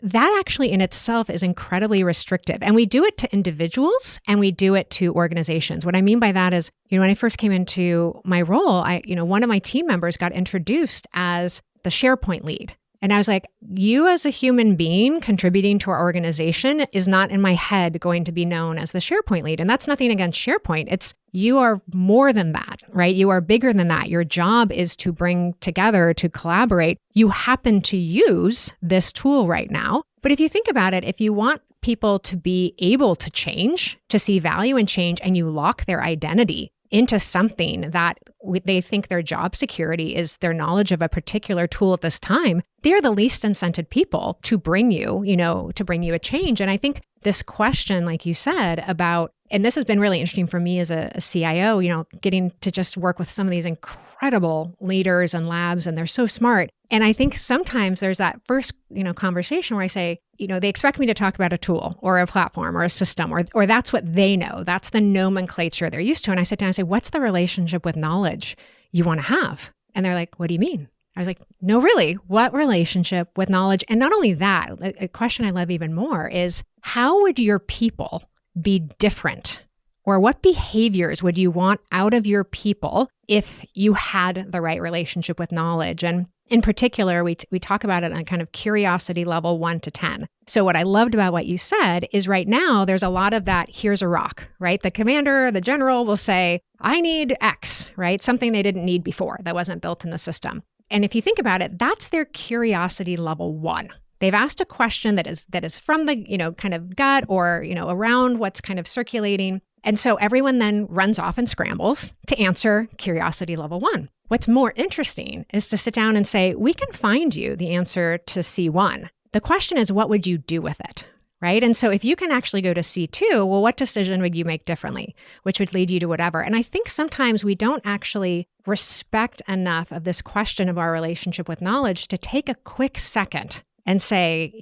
[SPEAKER 4] that actually in itself is incredibly restrictive. And we do it to individuals and we do it to organizations. What I mean by that is, when I first came into my role, one of my team members got introduced as the SharePoint lead. And I was like, you as a human being contributing to our organization is not in my head going to be known as the SharePoint lead. And that's nothing against SharePoint. It's you are more than that, right? You are bigger than that. Your job is to bring together, to collaborate. You happen to use this tool right now. But if you think about it, if you want people to be able to change, to see value in change, and you lock their identity into something that they think their job security is their knowledge of a particular tool at this time, they're the least incented people to bring you, a change. And I think this question, like you said, about, and this has been really interesting for me as a CIO, getting to just work with some of these incredible leaders and labs, and they're so smart. And I think sometimes there's that first, conversation where I say, they expect me to talk about a tool or a platform or a system, or that's what they know. That's the nomenclature they're used to. And I sit down and say, what's the relationship with knowledge you want to have? And they're like, what do you mean? I was like, no, really, what relationship with knowledge? And not only that, a question I love even more is, how would your people be different? Or what behaviors would you want out of your people if you had the right relationship with knowledge? And in particular, we talk about it on kind of curiosity level 1 to 10. So what I loved about what you said is right now, there's a lot of that, here's a rock, right? The commander, the general will say, I need X, right? Something they didn't need before that wasn't built in the system. And if you think about it, that's their curiosity level 1. They've asked a question that is from the, kind of gut or, around what's kind of circulating. And so everyone then runs off and scrambles to answer curiosity level 1. What's more interesting is to sit down and say, we can find you the answer to C1. The question is, what would you do with it? Right? And so if you can actually go to C2, well, what decision would you make differently, which would lead you to whatever? And I think sometimes we don't actually respect enough of this question of our relationship with knowledge to take a quick second and say,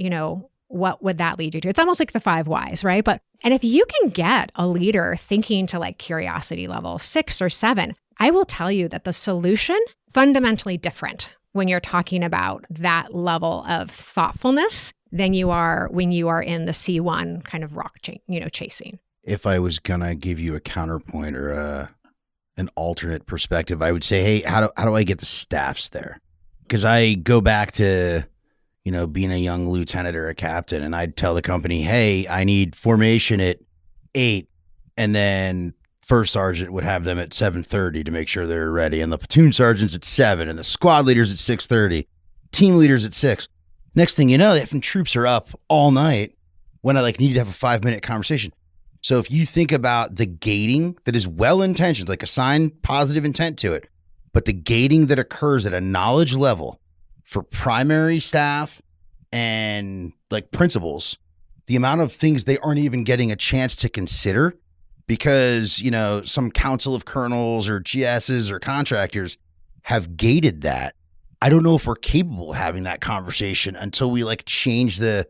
[SPEAKER 4] what would that lead you to? It's almost like the 5 whys, right? And if you can get a leader thinking to like curiosity level 6 or 7, I will tell you that the solution fundamentally different when you're talking about that level of thoughtfulness than you are when you are in the C1 kind of rock, chasing.
[SPEAKER 5] If I was going to give you a counterpoint or an alternate perspective, I would say, hey, how do I get the staffs there? Because I go back to, being a young lieutenant or a captain, and I'd tell the company, hey, I need formation at 8, and then first sergeant would have them at 7:30 to make sure they're ready, and the platoon sergeants at 7, and the squad leaders at 6:30, team leaders at 6. Next thing you know, the effing troops are up all night when I need to have a 5-minute conversation. So if you think about the gating that is well-intentioned, assign positive intent to it, but the gating that occurs at a knowledge level for primary staff and principals, the amount of things they aren't even getting a chance to consider because, some council of colonels or GSs or contractors have gated that. I don't know if we're capable of having that conversation until we change the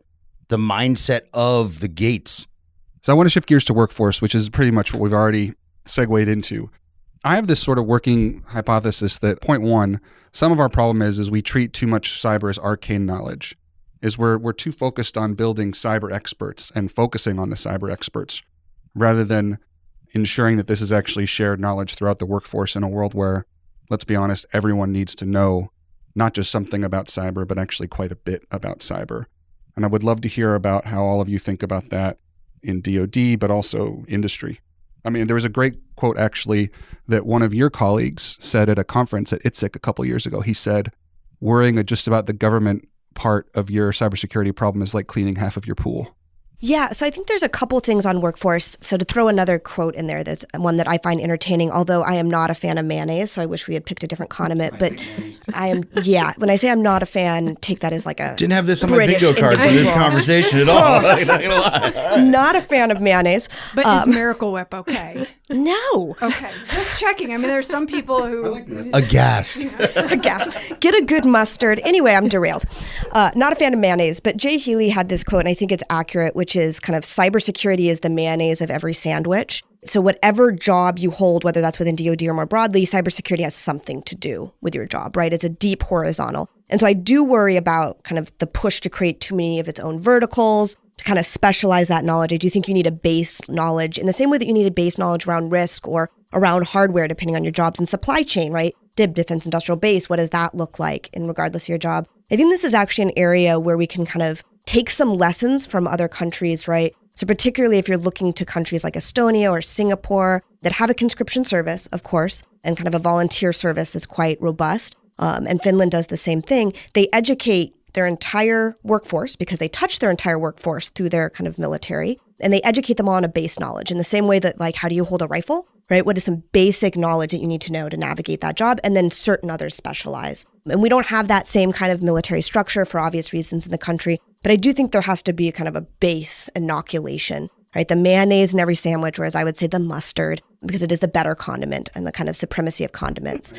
[SPEAKER 5] mindset of the gates.
[SPEAKER 1] So I want to shift gears to workforce, which is pretty much what we've already segued into. I have this sort of working hypothesis that point 1, some of our problem is we treat too much cyber as arcane knowledge, is we're too focused on building cyber experts and focusing on the cyber experts rather than ensuring that this is actually shared knowledge throughout the workforce in a world where, let's be honest, everyone needs to know not just something about cyber, but actually quite a bit about cyber. And I would love to hear about how all of you think about that in DoD, but also industry. I mean, there was a great quote, actually, that one of your colleagues said at a conference at ITSEC a couple years ago. He said, worrying just about the government part of your cybersecurity problem is like cleaning half of your pool.
[SPEAKER 2] Yeah, so I think there's a couple things on workforce. So to throw another quote in there, that's one that I find entertaining, although I am not a fan of mayonnaise, so I wish we had picked a different condiment. But I am, when I say I'm not a fan, take that as like a
[SPEAKER 5] Didn't have this on
[SPEAKER 2] British
[SPEAKER 5] my bingo card for this conversation at all. I'm not gonna lie.
[SPEAKER 2] Not a fan of mayonnaise.
[SPEAKER 3] But is Miracle Whip okay?
[SPEAKER 2] No.
[SPEAKER 3] Okay, just checking. I mean, there's some people who...
[SPEAKER 5] Aghast.
[SPEAKER 2] Get a good mustard. Anyway, I'm derailed. Not a fan of mayonnaise, but Jay Healy had this quote, and I think it's accurate, which is kind of cybersecurity is the mayonnaise of every sandwich. So whatever job you hold, whether that's within DoD or more broadly, cybersecurity has something to do with your job, right? It's a deep horizontal. And so I do worry about kind of the push to create too many of its own verticals, to kind of specialize that knowledge. I do think you need a base knowledge in the same way that you need a base knowledge around risk or around hardware, depending on your jobs, and supply chain, right? DIB, Defense Industrial Base, what does that look like in regardless of your job? I think this is actually an area where we can kind of take some lessons from other countries, right? So particularly if you're looking to countries like Estonia or Singapore that have a conscription service, of course, and kind of a volunteer service that's quite robust, and Finland does the same thing, they educate their entire workforce because they touch their entire workforce through their kind of military, and they educate them all on a base knowledge in the same way that, like, how do you hold a rifle, right? What is some basic knowledge that you need to know to navigate that job? And then certain others specialize. And we don't have that same kind of military structure for obvious reasons in the country, but I do think there has to be a kind of a base inoculation, right? The mayonnaise in every sandwich, whereas I would say the mustard, because it is the better condiment and the kind of supremacy of condiments.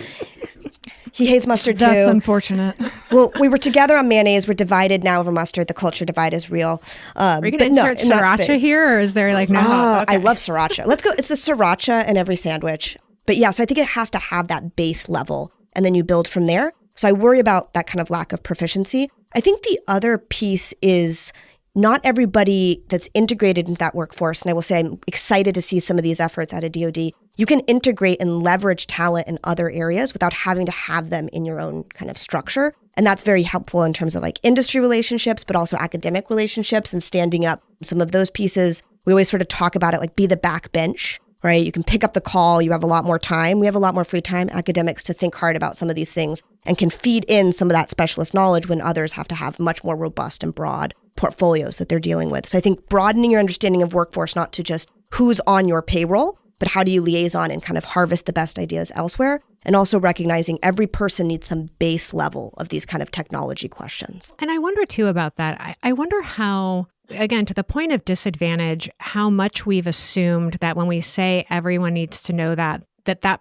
[SPEAKER 2] He hates mustard too.
[SPEAKER 3] That's unfortunate.
[SPEAKER 2] Well, we were together on mayonnaise. We're divided now over mustard. The culture divide is real.
[SPEAKER 4] Are you going to insert sriracha here, or is there like no?
[SPEAKER 2] Okay. I love sriracha. Let's go. It's the sriracha in every sandwich. But yeah, so I think it has to have that base level, and then you build from there. So I worry about that kind of lack of proficiency. I think the other piece is not everybody that's integrated into that workforce, and I will say I'm excited to see some of these efforts out of DoD. You can integrate and leverage talent in other areas without having to have them in your own kind of structure. And that's very helpful in terms of like industry relationships, but also academic relationships and standing up some of those pieces. We always sort of talk about it like be the backbench right? You can pick up the call. You have a lot more time. We have a lot more free time, academics, to think hard about some of these things and can feed in some of that specialist knowledge when others have to have much more robust and broad portfolios that they're dealing with. So I think broadening your understanding of workforce, not to just who's on your payroll, but how do you liaison and kind of harvest the best ideas elsewhere? And also recognizing every person needs some base level of these kind of technology questions.
[SPEAKER 4] And I wonder too about that. I wonder how, again, to the point of disadvantage, how much we've assumed that when we say everyone needs to know that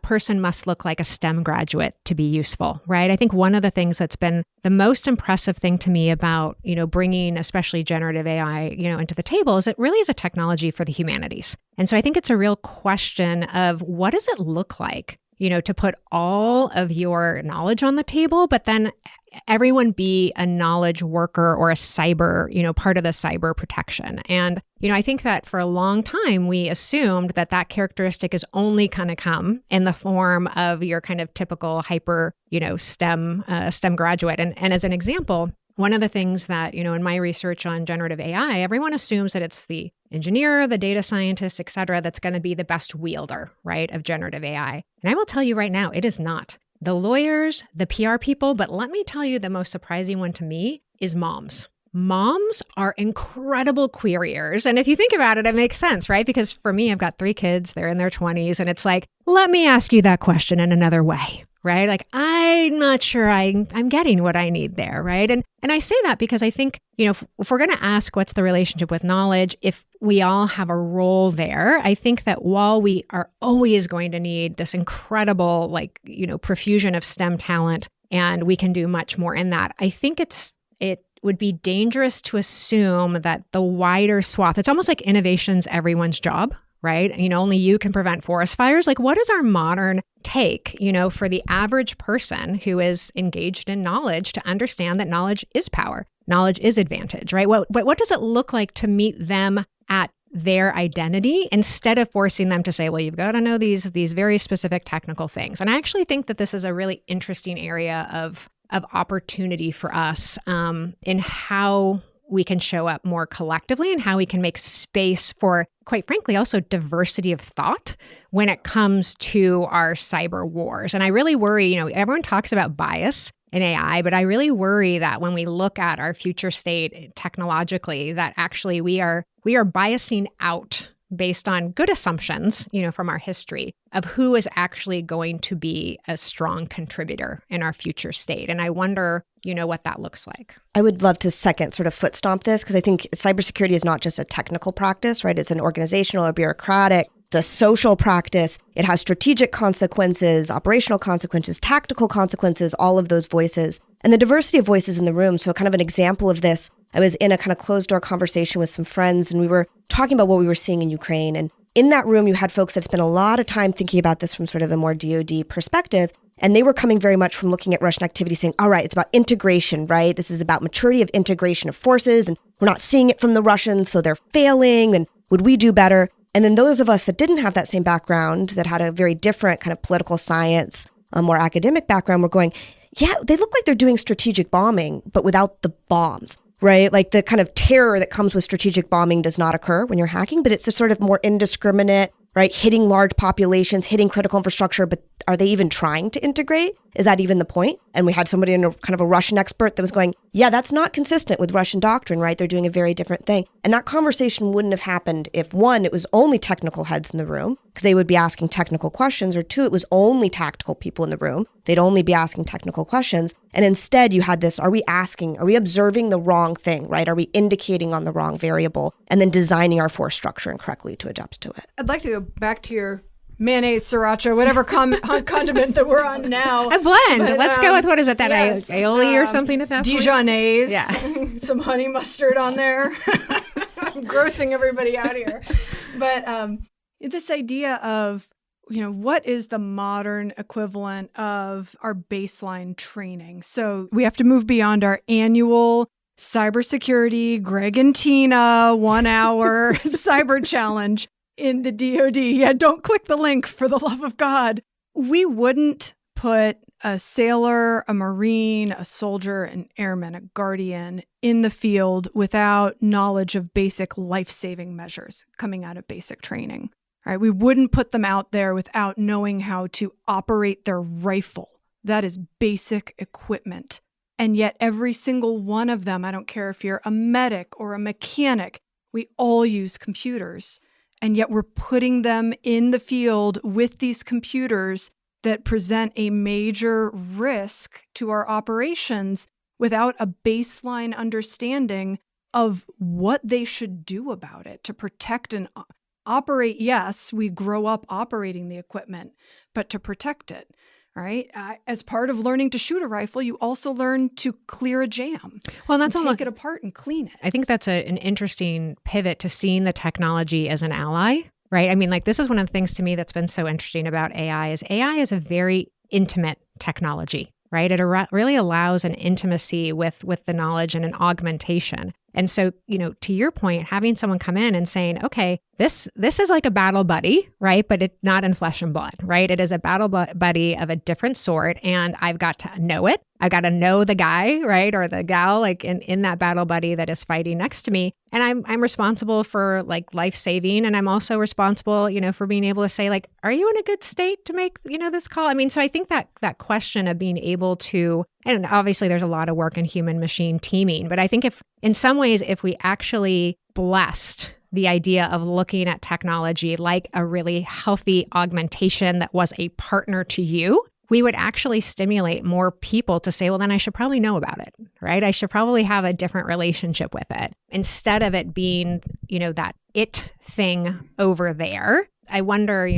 [SPEAKER 4] person must look like a STEM graduate to be useful, right? I think one of the things that's been the most impressive thing to me about, bringing especially generative AI, into the table is it really is a technology for the humanities. And so I think it's a real question of what does it look like, to put all of your knowledge on the table, but then everyone be a knowledge worker or a cyber, part of the cyber protection. And, I think that for a long time, we assumed that characteristic is only going to come in the form of your kind of typical hyper, STEM graduate. And as an example, one of the things that, in my research on generative AI, everyone assumes that it's the engineer, the data scientist, et cetera, that's going to be the best wielder, right, of generative AI. And I will tell you right now, it is not. The lawyers, the PR people, but let me tell you, the most surprising one to me is moms. Moms are incredible queryers. And if you think about it, it makes sense, right? Because for me, I've got 3 kids, they're in their 20s, and it's like, let me ask you that question in another way, right? Like, I'm not sure I'm getting what I need there, right? And I say that because I think, if we're going to ask what's the relationship with knowledge, if we all have a role there, I think that while we are always going to need this incredible, profusion of STEM talent, and we can do much more in that, I think it would be dangerous to assume that the wider swath, it's almost like innovation's everyone's job, right? Only you can prevent forest fires. Like, what is our modern take, for the average person who is engaged in knowledge to understand that knowledge is power, knowledge is advantage, right? What does it look like to meet them at their identity instead of forcing them to say, well, you've got to know these very specific technical things? And I actually think that this is a really interesting area of opportunity for us in how we can show up more collectively and how we can make space for, quite frankly, also diversity of thought when it comes to our cyber wars. And I really worry, everyone talks about bias in AI, but I really worry that when we look at our future state technologically, that actually we are biasing out based on good assumptions, from our history of who is actually going to be a strong contributor in our future state. And I wonder, what that looks like.
[SPEAKER 2] I would love to second sort of foot stomp this, because I think cybersecurity is not just a technical practice, right? It's an organizational or bureaucratic, it's a social practice. It has strategic consequences, operational consequences, tactical consequences, all of those voices. And the diversity of voices in the room. So kind of an example of this, I was in a kind of closed door conversation with some friends, and we were talking about what we were seeing in Ukraine. And in that room, you had folks that spent a lot of time thinking about this from sort of a more DoD perspective. And they were coming very much from looking at Russian activity saying, all right, it's about integration, right? This is about maturity of integration of forces, and we're not seeing it from the Russians, so they're failing, and would we do better? And then those of us that didn't have that same background, that had a very different kind of political science, more academic background, were going, yeah, they look like they're doing strategic bombing, but without the bombs, right? Like the kind of terror that comes with strategic bombing does not occur when you're hacking, but it's a sort of more indiscriminate, right? Hitting large populations, hitting critical infrastructure, but are they even trying to integrate? Is that even the point? And we had somebody in a kind of a Russian expert that was going, yeah, that's not consistent with Russian doctrine, right? They're doing a very different thing. And that conversation wouldn't have happened if, one, it was only technical heads in the room, because they would be asking technical questions, or two, it was only tactical people in the room. They'd only be asking technical questions. And instead you had this, are we observing the wrong thing, right? Are we indicating on the wrong variable, and then designing our force structure incorrectly to adapt to it?
[SPEAKER 3] I'd like to go back to your mayonnaise, sriracha, whatever condiment that we're on now.
[SPEAKER 4] A blend. But, let's go with, what is it, that yes, aioli or something at that point?
[SPEAKER 3] Dijonnaise.
[SPEAKER 4] Yeah.
[SPEAKER 3] Some honey mustard on there. I'm grossing everybody out here. But this idea of, what is the modern equivalent of our baseline training? So we have to move beyond our annual cybersecurity, Greg and Tina 1 hour cyber challenge in the DoD. Yeah, don't click the link, for the love of God. We wouldn't put a sailor, a Marine, a soldier, an airman, a guardian in the field without knowledge of basic life-saving measures coming out of basic training. right? We wouldn't put them out there without knowing how to operate their rifle. That is basic equipment. And yet every single one of them, I don't care if you're a medic or a mechanic, we all use computers. And yet we're putting them in the field with these computers that present a major risk to our operations without a baseline understanding of what they should do about it to protect and operate. Yes, we grow up operating the equipment, but to protect it, right? As part of learning to shoot a rifle, you also learn to clear a jam.
[SPEAKER 4] Well, that's
[SPEAKER 3] take it apart and clean it.
[SPEAKER 4] I think that's an interesting pivot to seeing the technology as an ally, right? I mean, like this is one of the things to me that's been so interesting about AI is a very intimate technology, right? It really allows an intimacy with the knowledge and an augmentation. And so, to your point, having someone come in and saying, okay, this is like a battle buddy, right? But it's not in flesh and blood, right? It is a battle buddy of a different sort. And I've got to know it. I got to know the guy, right? Or the gal, like in that battle buddy that is fighting next to me. And I'm responsible for like life saving. And I'm also responsible, for being able to say like, are you in a good state to make, this call? I mean, so I think that question of being able to, and obviously there's a lot of work in human machine teaming, but I think if in some ways, if we actually blessed the idea of looking at technology like a really healthy augmentation that was a partner to you, we would actually stimulate more people to say, well, then I should probably know about it, right? I should probably have a different relationship with it instead of it being, that it thing over there. I wonder,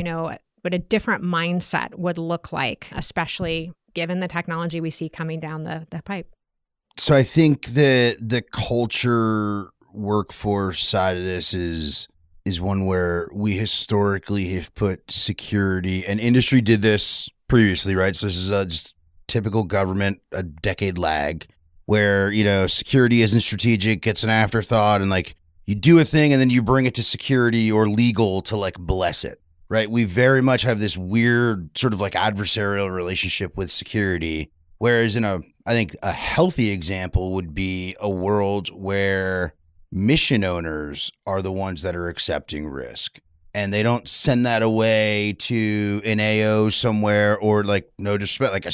[SPEAKER 4] what a different mindset would look like, especially given the technology we see coming down the pipe.
[SPEAKER 5] So I think the culture workforce side of this is one where we historically have put security, and industry did this previously, right? So this is just typical government, a decade lag, where, security isn't strategic, it's an afterthought, and like you do a thing and then you bring it to security or legal to like bless it, right? We very much have this weird sort of like adversarial relationship with security, whereas I think a healthy example would be a world where mission owners are the ones that are accepting risk. And they don't send that away to an AO somewhere or like, no disrespect, like a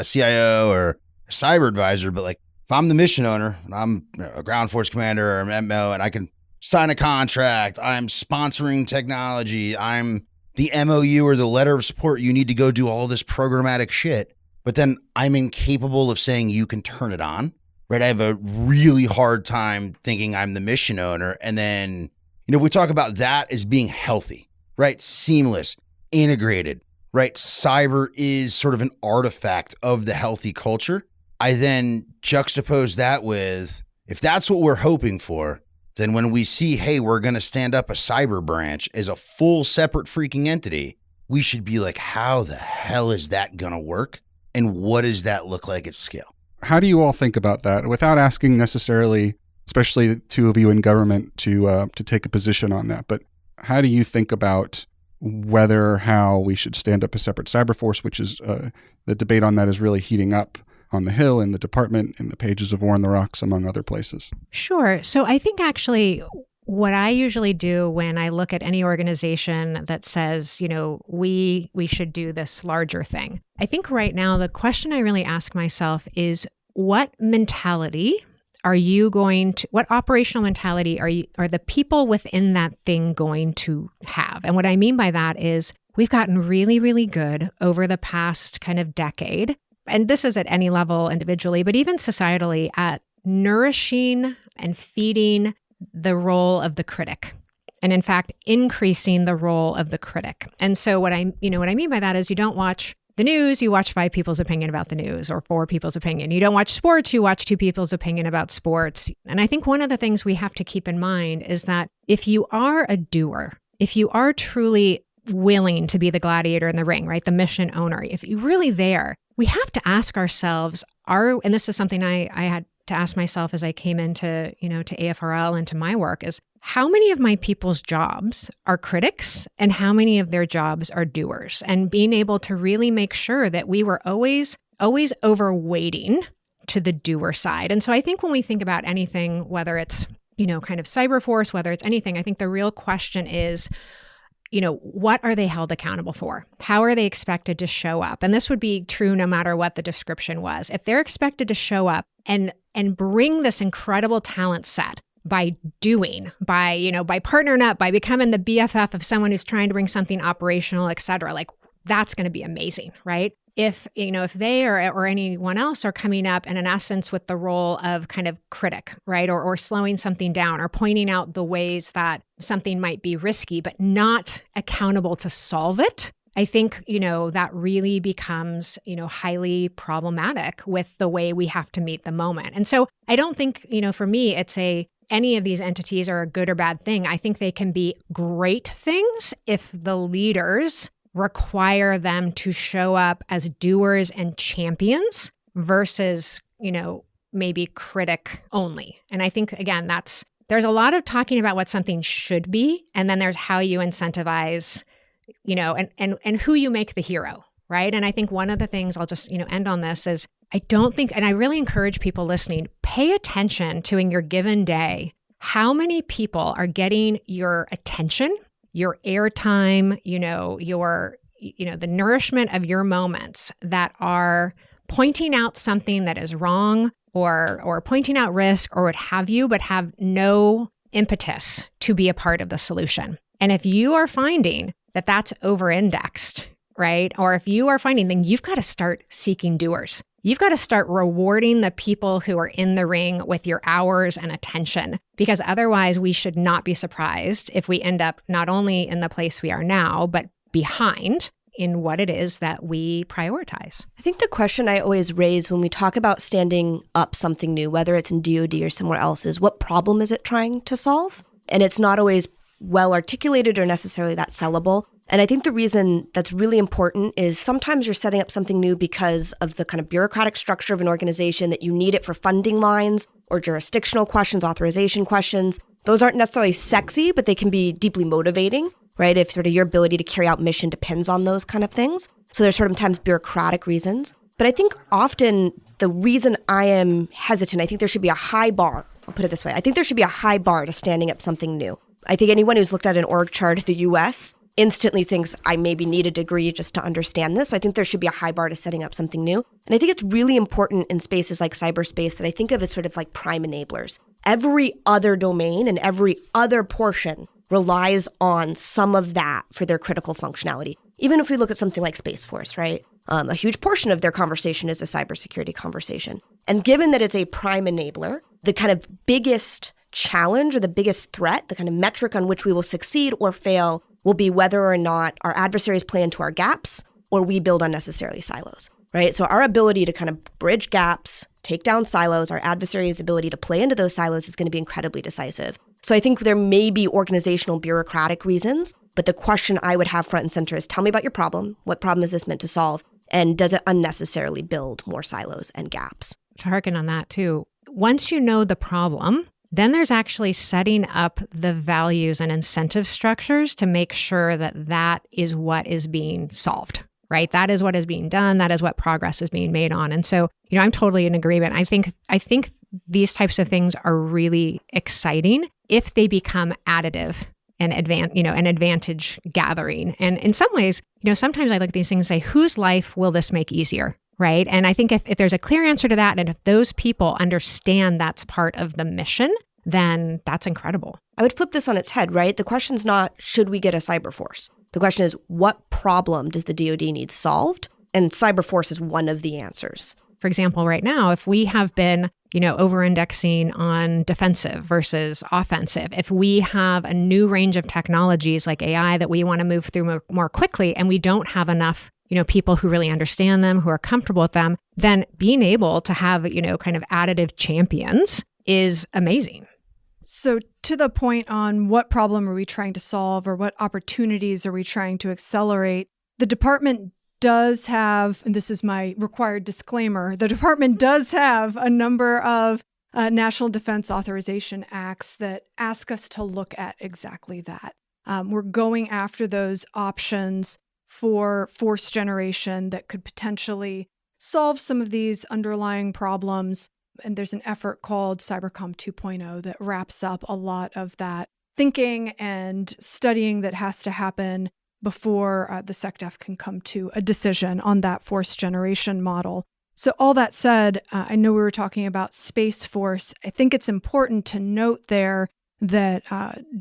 [SPEAKER 5] CIO or a cyber advisor. But like if I'm the mission owner and I'm a ground force commander or an MO and I can sign a contract, I'm sponsoring technology, I'm the MOU or the letter of support, you need to go do all this programmatic shit. But then I'm incapable of saying you can turn it on, right? I have a really hard time thinking I'm the mission owner. And then, we talk about that as being healthy, right? Seamless, integrated, right? Cyber is sort of an artifact of the healthy culture. I then juxtapose that with, if that's what we're hoping for, then when we see, hey, we're going to stand up a cyber branch as a full separate freaking entity, we should be like, how the hell is that going to work? And what does that look like at scale?
[SPEAKER 1] How do you all think about that without asking necessarily, especially the two of you in government, to take a position on that? But how do you think about how we should stand up a separate cyber force, which is the debate on that is really heating up on the Hill, in the department, in the pages of War on the Rocks, among other places?
[SPEAKER 4] Sure. So I think actually what I usually do when I look at any organization that says, we should do this larger thing, I think right now the question I really ask myself is, what mentality are you what operational mentality are the people within that thing going to have? And what I mean by that is we've gotten really, really good over the past kind of decade, and this is at any level individually, but even societally, at nourishing and feeding the role of the critic, and in fact, increasing the role of the critic. And so what I mean by that is you don't watch the news, you watch 5 people's opinion about the news or 4 people's opinion. You don't watch sports, you watch 2 people's opinion about sports. And I think one of the things we have to keep in mind is that if you are a doer, if you are truly willing to be the gladiator in the ring, right, the mission owner, if you're really there, we have to ask ourselves, and this is something I had to ask myself as I came into, to AFRL and to my work, is how many of my people's jobs are critics and how many of their jobs are doers? And being able to really make sure that we were always overweighting to the doer side. And so I think when we think about anything, whether it's, kind of cyber force, whether it's anything, I think the real question is, what are they held accountable for? How are they expected to show up? And this would be true no matter what the description was. If they're expected to show up and bring this incredible talent set by doing, by partnering up, by becoming the BFF of someone who's trying to bring something operational, et cetera, like that's going to be amazing, right? If they or anyone else are coming up and in essence with the role of kind of critic, right? Or slowing something down or pointing out the ways that something might be risky, but not accountable to solve it, I think, that really becomes, highly problematic with the way we have to meet the moment. And so I don't think, for me, it's any of these entities are a good or bad thing. I think they can be great things if the leaders require them to show up as doers and champions versus, maybe critic only. And I think, again, there's a lot of talking about what something should be, and then there's how you incentivize, and who you make the hero, right? And I think one of the things I'll just, end on this is I don't think, and I really encourage people listening, pay attention to in your given day, how many people are getting your attention, your airtime, the nourishment of your moments that are pointing out something that is wrong or pointing out risk or what have you, but have no impetus to be a part of the solution. And if you are finding that that's over-indexed, right? Or if you are finding, then you've got to start seeking doers. You've got to start rewarding the people who are in the ring with your hours and attention, because otherwise we should not be surprised if we end up not only in the place we are now, but behind in what it is that we prioritize.
[SPEAKER 2] I think the question I always raise when we talk about standing up something new, whether it's in DoD or somewhere else, is what problem is it trying to solve? And it's not always well articulated or necessarily that sellable. And I think the reason that's really important is sometimes you're setting up something new because of the kind of bureaucratic structure of an organization that you need it for funding lines or jurisdictional questions, authorization questions. Those aren't necessarily sexy, but they can be deeply motivating, right? If sort of your ability to carry out mission depends on those kind of things. So there's sometimes bureaucratic reasons. But I think often the reason I am hesitant, I think there should be a high bar. I'll put it this way. I think there should be a high bar to standing up something new. I think anyone who's looked at an org chart of the US instantly thinks I maybe need a degree just to understand this. So I think there should be a high bar to setting up something new. And I think it's really important in spaces like cyberspace that I think of as sort of like prime enablers. Every other domain and every other portion relies on some of that for their critical functionality. Even if we look at something like Space Force, right? A huge portion of their conversation is a cybersecurity conversation. And given that it's a prime enabler, the kind of biggest challenge or the biggest threat, the kind of metric on which we will succeed or fail will be whether or not our adversaries play into our gaps or we build unnecessarily silos, right? So our ability to kind of bridge gaps, take down silos, our adversaries' ability to play into those silos is going to be incredibly decisive. So I think there may be organizational bureaucratic reasons, but the question I would have front and center is tell me about your problem. What problem is this meant to solve? And does it unnecessarily build more silos and gaps?
[SPEAKER 4] To harken on that too, once you know the problem, then there's actually setting up the values and incentive structures to make sure that that is what is being solved, right? That is what is being done. That is what progress is being made on. And so, I'm totally in agreement. I think these types of things are really exciting if they become additive and an advantage gathering. And in some ways, sometimes I look at these things and say, whose life will this make easier? Right. And I think if there's a clear answer to that, and if those people understand that's part of the mission, then that's incredible.
[SPEAKER 2] I would flip this on its head, right? The question's not, should we get a cyber force? The question is, what problem does the DoD need solved? And cyber force is one of the answers.
[SPEAKER 4] For example, right now, if we have been, over-indexing on defensive versus offensive, if we have a new range of technologies like AI that we want to move through more quickly, and we don't have enough people who really understand them, who are comfortable with them, then being able to have, kind of additive champions is amazing.
[SPEAKER 3] So to the point on what problem are we trying to solve or what opportunities are we trying to accelerate, the department does have, and this is my required disclaimer, the department does have a number of National Defense Authorization Acts that ask us to look at exactly that. We're going after those options for force generation that could potentially solve some of these underlying problems. And there's an effort called Cybercom 2.0 that wraps up a lot of that thinking and studying that has to happen before the SecDef can come to a decision on that force generation model. So all that said, I know we were talking about Space Force. I think it's important to note there that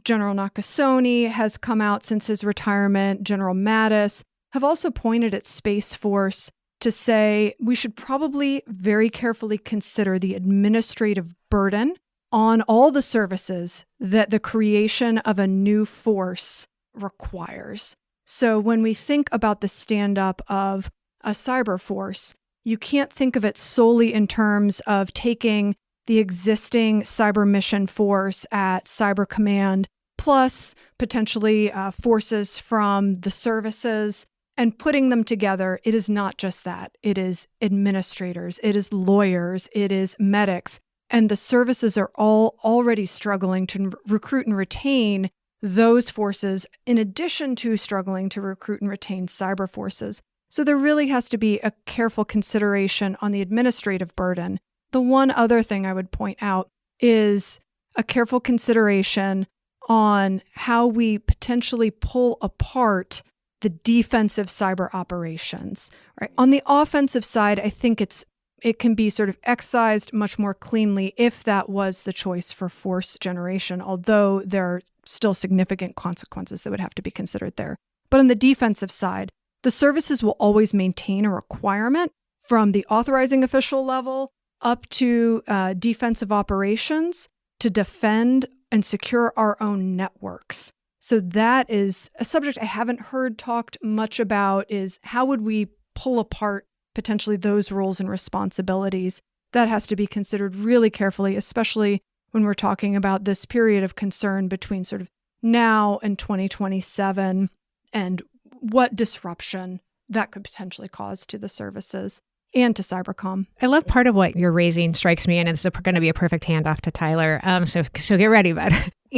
[SPEAKER 3] General Nakasone has come out since his retirement. General Mattis have also pointed at Space Force to say we should probably very carefully consider the administrative burden on all the services that the creation of a new force requires. So when we think about the stand-up of a cyber force, you can't think of it solely in terms of taking the existing cyber mission force at Cyber Command, plus potentially forces from the services, and putting them together. It is not just that. It is administrators, it is lawyers, it is medics, and the services are all already struggling to recruit and retain those forces, in addition to struggling to recruit and retain cyber forces. So there really has to be a careful consideration on the administrative burden. The one other thing I would point out is a careful consideration on how we potentially pull apart the defensive cyber operations. Right? On the offensive side, I think it can be sort of excised much more cleanly if that was the choice for force generation, although there are still significant consequences that would have to be considered there. But on the defensive side, the services will always maintain a requirement from the authorizing official level up to defensive operations to defend and secure our own networks. So that is a subject I haven't heard talked much about, is how would we pull apart potentially those roles and responsibilities? That has to be considered really carefully, especially when we're talking about this period of concern between sort of now and 2027 and what disruption that could potentially cause to the services and to Cybercom.
[SPEAKER 4] I love part of what you're raising strikes me, and it's going to be a perfect handoff to Tyler. So get ready, bud.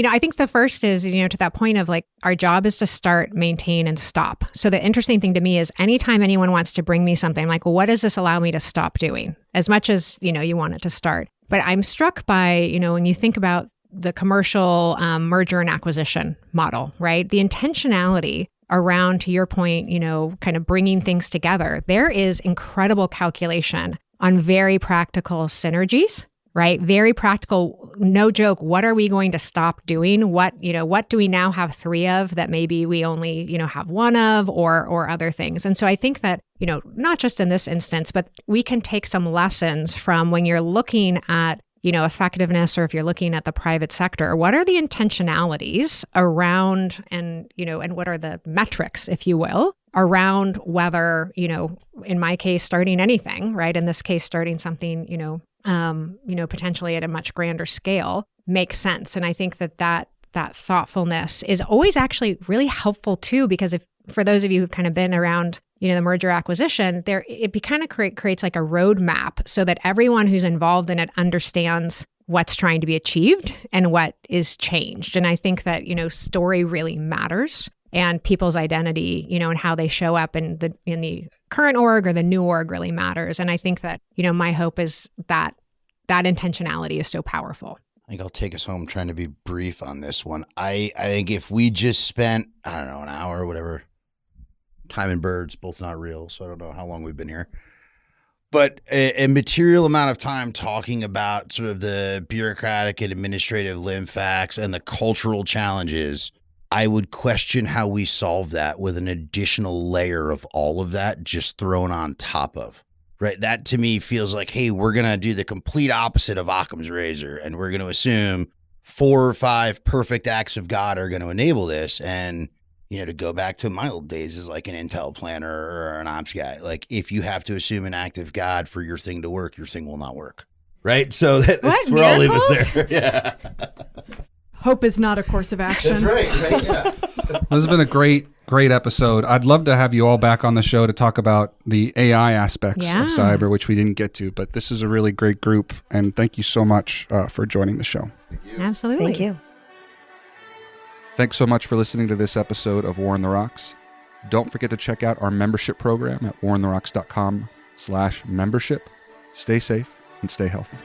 [SPEAKER 4] I think the first is, to that point of like, our job is to start, maintain, and stop. So the interesting thing to me is anytime anyone wants to bring me something, I'm like, well, what does this allow me to stop doing? As much as, you want it to start. But I'm struck by, when you think about the commercial merger and acquisition model, right? The intentionality around, to your point, kind of bringing things together. There is incredible calculation on very practical synergies, right? Very practical, no joke. What are we going to stop doing? What do we now have 3 of that maybe we only, have 1 of, or other things? And so I think that, not just in this instance, but we can take some lessons from when you're looking at, effectiveness, or if you're looking at the private sector, what are the intentionalities around and what are the metrics, if you will, around whether, in my case, starting anything, right? In this case, starting something, potentially at a much grander scale makes sense. And I think that thoughtfulness is always actually really helpful too, because for those of you who've kind of been around, the merger acquisition, it kind of creates like a roadmap so that everyone who's involved in it understands what's trying to be achieved and what is changed. And I think that, story really matters, and people's identity, and how they show up in the current org or the new org really matters. And I think that, my hope is that intentionality is so powerful.
[SPEAKER 5] I think I'll take us home trying to be brief on this one. I think if we just spent, an hour or whatever, time and birds, both not real, so I don't know how long we've been here, but a material amount of time talking about sort of the bureaucratic and administrative limb facts and the cultural challenges, I would question how we solve that with an additional layer of all of that just thrown on top of. Right. That to me feels like, hey, we're going to do the complete opposite of Occam's razor, and we're going to assume 4 or 5 perfect acts of God are going to enable this. And, to go back to my old days as like an Intel planner or an ops guy, like if you have to assume an act of God for your thing to work, your thing will not work. Right. So that's where I'll leave us there. Yeah.
[SPEAKER 3] Hope is not a course of action.
[SPEAKER 5] That's right. Yeah.
[SPEAKER 1] This has been a great episode. I'd love to have you all back on the show to talk about the AI aspects of cyber, which we didn't get to, but this is a really great group, and thank you so much for joining the show.
[SPEAKER 4] Absolutely.
[SPEAKER 2] Thank you.
[SPEAKER 1] Thanks so much for listening to this episode of War on the Rocks. Don't forget to check out our membership program at warontherocks.com/membership. Stay safe and stay healthy.